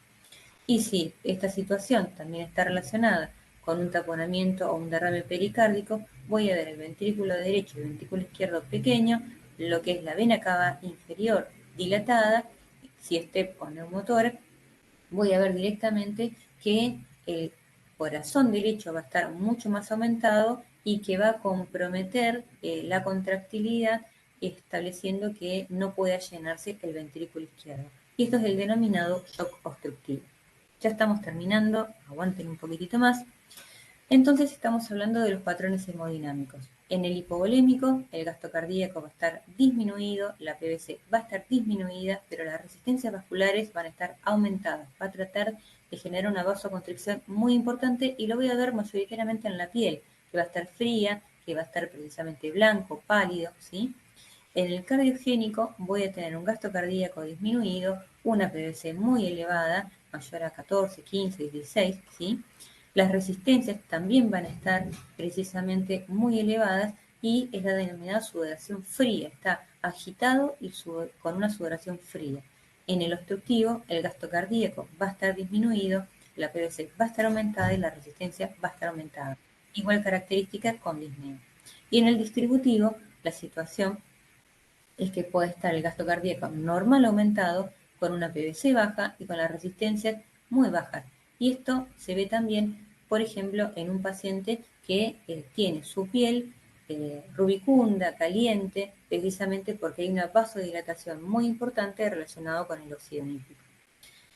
Y si esta situación también está relacionada con un taponamiento o un derrame pericárdico, voy a ver el ventrículo derecho y el ventrículo izquierdo pequeño, lo que es la vena cava inferior dilatada, si esté o neumotórax, voy a ver directamente que el corazón derecho va a estar mucho más aumentado y que va a comprometer la contractilidad, estableciendo que no pueda llenarse el ventrículo izquierdo. Y esto es el denominado shock obstructivo. Ya estamos terminando, aguanten un poquitito más. Entonces estamos hablando de los patrones hemodinámicos. En el hipovolémico, el gasto cardíaco va a estar disminuido, la PVC va a estar disminuida, pero las resistencias vasculares van a estar aumentadas. Va a tratar de generar una vasoconstricción muy importante y lo voy a ver mayoritariamente en la piel, que va a estar fría, que va a estar precisamente blanco, pálido, ¿sí? En el cardiogénico voy a tener un gasto cardíaco disminuido, una PVC muy elevada, mayor a 14, 15, 16, ¿sí? Las resistencias también van a estar precisamente muy elevadas y es la denominada sudoración fría, está agitado y con una sudoración fría. En el obstructivo, el gasto cardíaco va a estar disminuido, la PVC va a estar aumentada y la resistencia va a estar aumentada. Igual característica con disnea. Y en el distributivo, la situación es que puede estar el gasto cardíaco normal aumentado con una PVC baja y con las resistencias muy bajas. Y esto se ve también, por ejemplo, en un paciente que tiene su piel rubicunda, caliente, precisamente porque hay una vasodilatación muy importante relacionada con el óxido nítrico.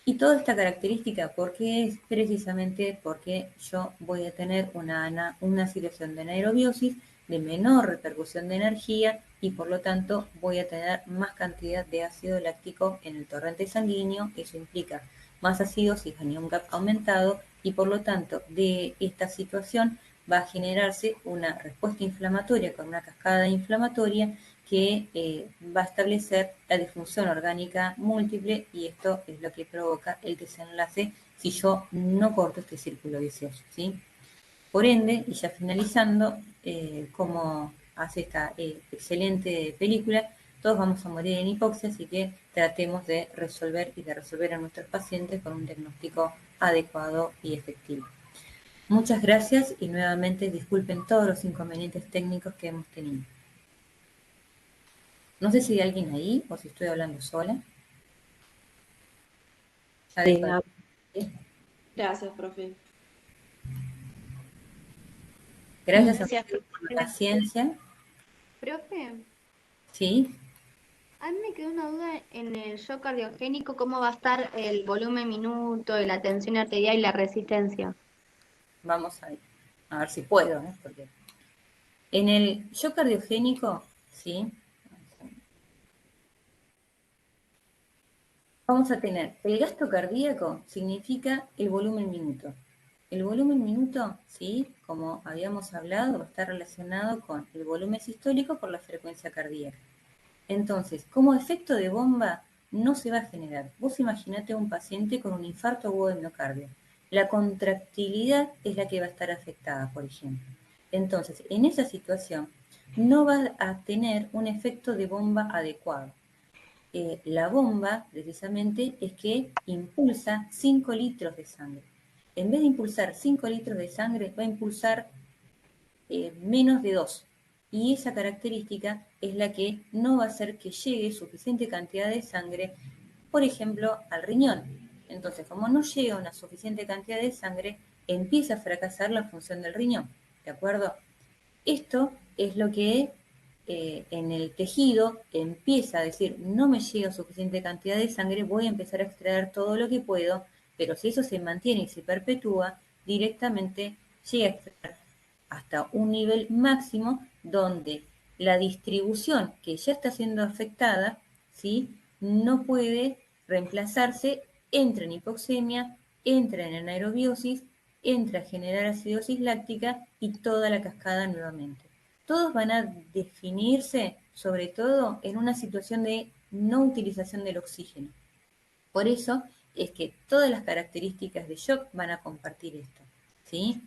Y toda esta característica, ¿por qué es? Precisamente porque yo voy a tener una situación de anaerobiosis, de menor repercusión de energía y por lo tanto voy a tener más cantidad de ácido láctico en el torrente sanguíneo. Eso implica más acidosis, anion gap aumentado y por lo tanto de esta situación va a generarse una respuesta inflamatoria con una cascada inflamatoria que va a establecer la disfunción orgánica múltiple y esto es lo que provoca el desenlace si yo no corto este círculo vicioso, ¿sí? Por ende, y ya finalizando, como hace esta excelente película, todos vamos a morir en hipoxia, así que tratemos de resolver y de resolver a nuestros pacientes con un diagnóstico adecuado y efectivo. Muchas gracias y nuevamente disculpen todos los inconvenientes técnicos que hemos tenido. No sé si hay alguien ahí o si estoy hablando sola. Gracias, profe. Gracias a Gracias, ustedes por la profe. paciencia. Profe, Sí, a mí me quedó una duda en el shock cardiogénico, ¿cómo va a estar el volumen minuto, la tensión arterial y la resistencia? vamos a ver si puedo, ¿no? Porque en el shock cardiogénico, sí, vamos a tener el gasto cardíaco, significa el volumen minuto. El volumen minuto, sí, como habíamos hablado, está relacionado con el volumen sistólico por la frecuencia cardíaca. Entonces, como efecto de bomba, no se va a generar. Vos imaginate a un paciente con un infarto agudo de miocardio. La contractilidad es la que va a estar afectada, por ejemplo. Entonces, en esa situación, no va a tener un efecto de bomba adecuado. La bomba, precisamente, es que impulsa 5 litros de sangre. En vez de impulsar 5 litros de sangre, va a impulsar menos de 2. Y esa característica es la que no va a hacer que llegue suficiente cantidad de sangre, por ejemplo, al riñón. Entonces, como no llega una suficiente cantidad de sangre, empieza a fracasar la función del riñón. ¿De acuerdo? Esto es lo que en el tejido empieza a decir, no me llega suficiente cantidad de sangre, voy a empezar a extraer todo lo que puedo, pero si eso se mantiene y se perpetúa, directamente llega a extraer hasta un nivel máximo donde la distribución que ya está siendo afectada, ¿sí? No puede reemplazarse, entra en hipoxemia, entra en anaerobiosis, entra a generar acidosis láctica y toda la cascada nuevamente. Todos van a definirse, sobre todo, en una situación de no utilización del oxígeno. Por eso es que todas las características de shock van a compartir esto, ¿sí?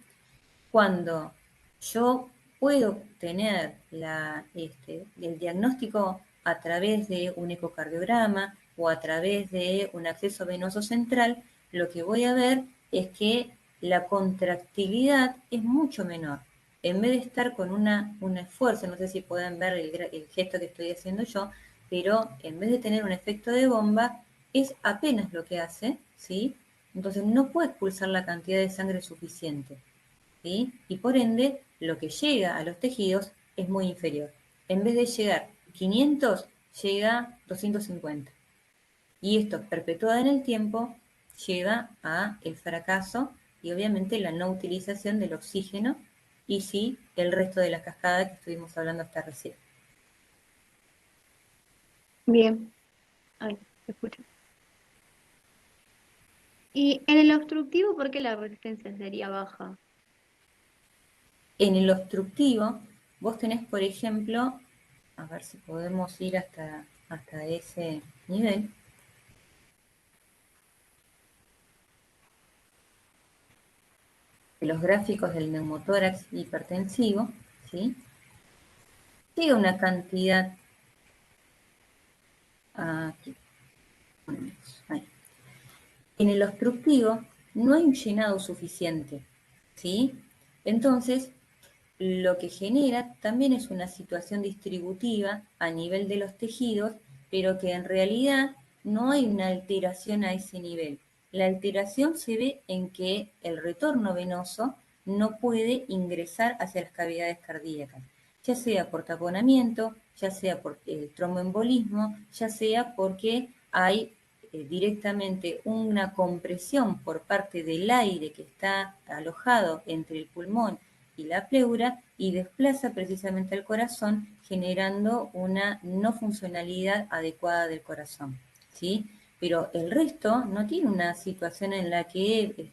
Cuando yo puedo tener el diagnóstico a través de un ecocardiograma o a través de un acceso venoso central, lo que voy a ver es que la contractilidad es mucho menor. En vez de estar con un esfuerzo, no sé si pueden ver el gesto que estoy haciendo yo, pero en vez de tener un efecto de bomba, es apenas lo que hace, ¿sí? Entonces no puede expulsar la cantidad de sangre suficiente. ¿Sí? Y por ende, lo que llega a los tejidos es muy inferior. En vez de llegar 500, llega 250. Y esto, perpetuado en el tiempo, lleva a el fracaso y obviamente la no utilización del oxígeno y sí el resto de la cascada que estuvimos hablando hasta recién. Bien, ay, te escucho. Y en el obstructivo, ¿por qué la resistencia sería baja? En el obstructivo, vos tenés, por ejemplo, a ver si podemos ir hasta ese nivel. los gráficos del neumotórax hipertensivo, ¿sí? Llega una cantidad, aquí, ahí. En el obstructivo no hay un llenado suficiente, ¿sí? Entonces, lo que genera también es una situación distributiva a nivel de los tejidos, pero que en realidad no hay una alteración a ese nivel. La alteración se ve en que el retorno venoso no puede ingresar hacia las cavidades cardíacas, ya sea por taponamiento, ya sea por tromboembolismo, ya sea porque hay directamente una compresión por parte del aire que está alojado entre el pulmón y la pleura y desplaza precisamente al corazón, generando una no funcionalidad adecuada del corazón, ¿sí? Pero el resto no tiene una situación en la que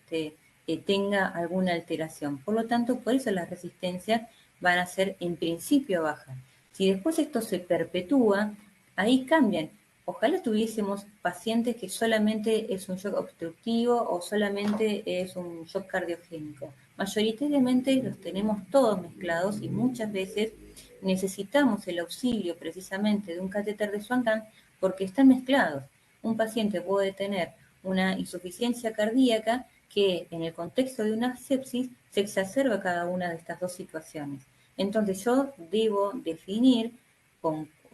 tenga alguna alteración. Por lo tanto, por eso las resistencias van a ser en principio bajas. Si después esto se perpetúa, ahí cambian. Ojalá tuviésemos pacientes que solamente es un shock obstructivo o solamente es un shock cardiogénico. Mayoritariamente los tenemos todos mezclados y muchas veces necesitamos el auxilio precisamente de un catéter de Swan-Ganz porque están mezclados. Un paciente puede tener una insuficiencia cardíaca que en el contexto de una sepsis se exacerba cada una de estas dos situaciones. Entonces yo debo definir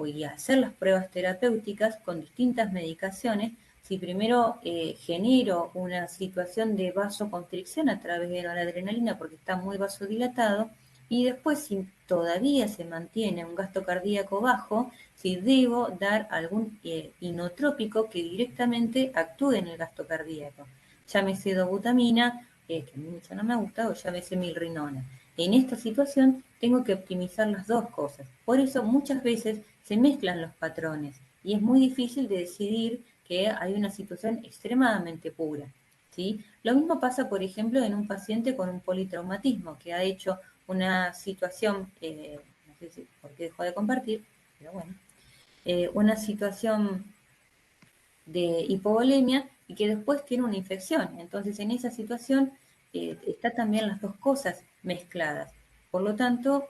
y hacer las pruebas terapéuticas con distintas medicaciones si primero genero una situación de vasoconstricción a través de noradrenalina porque está muy vasodilatado y después si todavía se mantiene un gasto cardíaco bajo, si debo dar algún inotrópico que directamente actúe en el gasto cardíaco. Llámese dobutamina, que a mí mucho no me gusta, o llámese milrinona. En esta situación tengo que optimizar las dos cosas. Por eso muchas veces se mezclan los patrones y es muy difícil de decidir que hay una situación extremadamente pura, ¿sí? Lo mismo pasa, por ejemplo, en un paciente con un politraumatismo que ha hecho una situación, no sé si por qué dejó de compartir, pero bueno, una situación de hipovolemia y que después tiene una infección. Entonces, en esa situación está también las dos cosas mezcladas. Por lo tanto,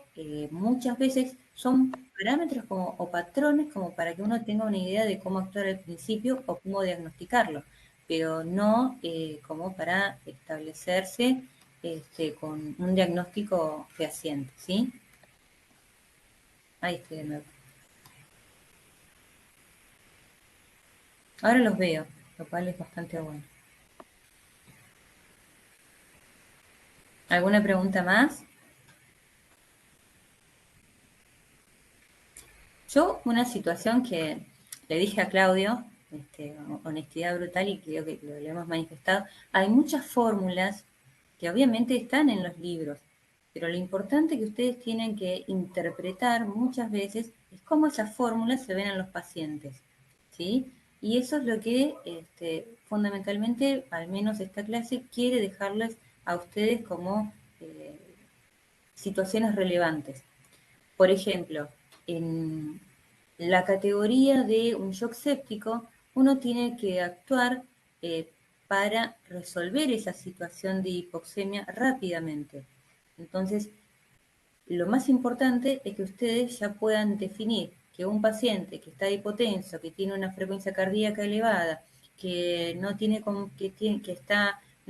muchas veces son parámetros como, o patrones como para que uno tenga una idea de cómo actuar al principio o cómo diagnosticarlo, pero no como para establecerse con un diagnóstico fehaciente, ¿sí? Ahí estoy de nuevo. Ahora los veo, lo cual es bastante bueno. ¿Alguna pregunta más? Yo, una situación que le dije a Claudio, honestidad brutal y creo que lo hemos manifestado, hay muchas fórmulas que obviamente están en los libros, pero lo importante que ustedes tienen que interpretar muchas veces es cómo esas fórmulas se ven en los pacientes, ¿sí? Y eso es lo que fundamentalmente, al menos esta clase, quiere dejarles a ustedes como situaciones relevantes. Por ejemplo, en la categoría de un shock séptico, uno tiene que actuar para resolver esa situación de hipoxemia rápidamente. Entonces, lo más importante es que ustedes ya puedan definir que un paciente que está hipotenso, que tiene una frecuencia cardíaca elevada, que no tiene, no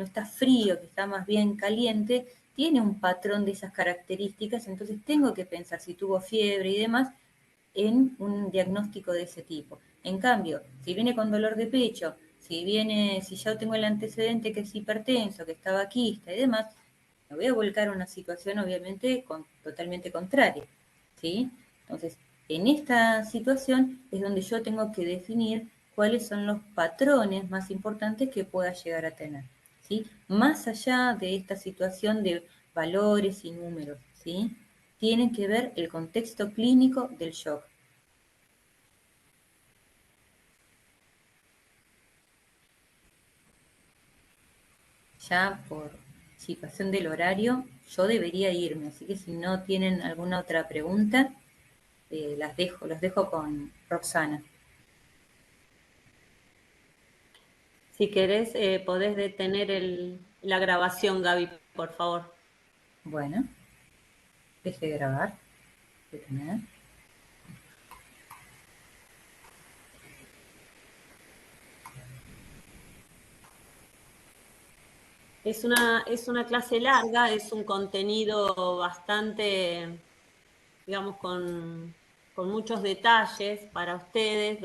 está frío, que está más bien caliente, tiene un patrón de esas características, entonces tengo que pensar si tuvo fiebre y demás en un diagnóstico de ese tipo. En cambio, si viene con dolor de pecho, si ya tengo el antecedente que es hipertenso, que está vaquista y demás, me voy a volcar a una situación obviamente totalmente contraria, ¿sí? Entonces, en esta situación es donde yo tengo que definir cuáles son los patrones más importantes que pueda llegar a tener, ¿sí? Más allá de esta situación de valores y números, ¿sí? Tienen que ver el contexto clínico del shock. Ya por situación del horario, yo debería irme, así que si no tienen alguna otra pregunta, los dejo con Roxana. Si querés, podés detener la grabación, Gaby, por favor. Bueno, deje de grabar. Detener. Es una clase larga, es un contenido bastante, digamos, con muchos detalles para ustedes.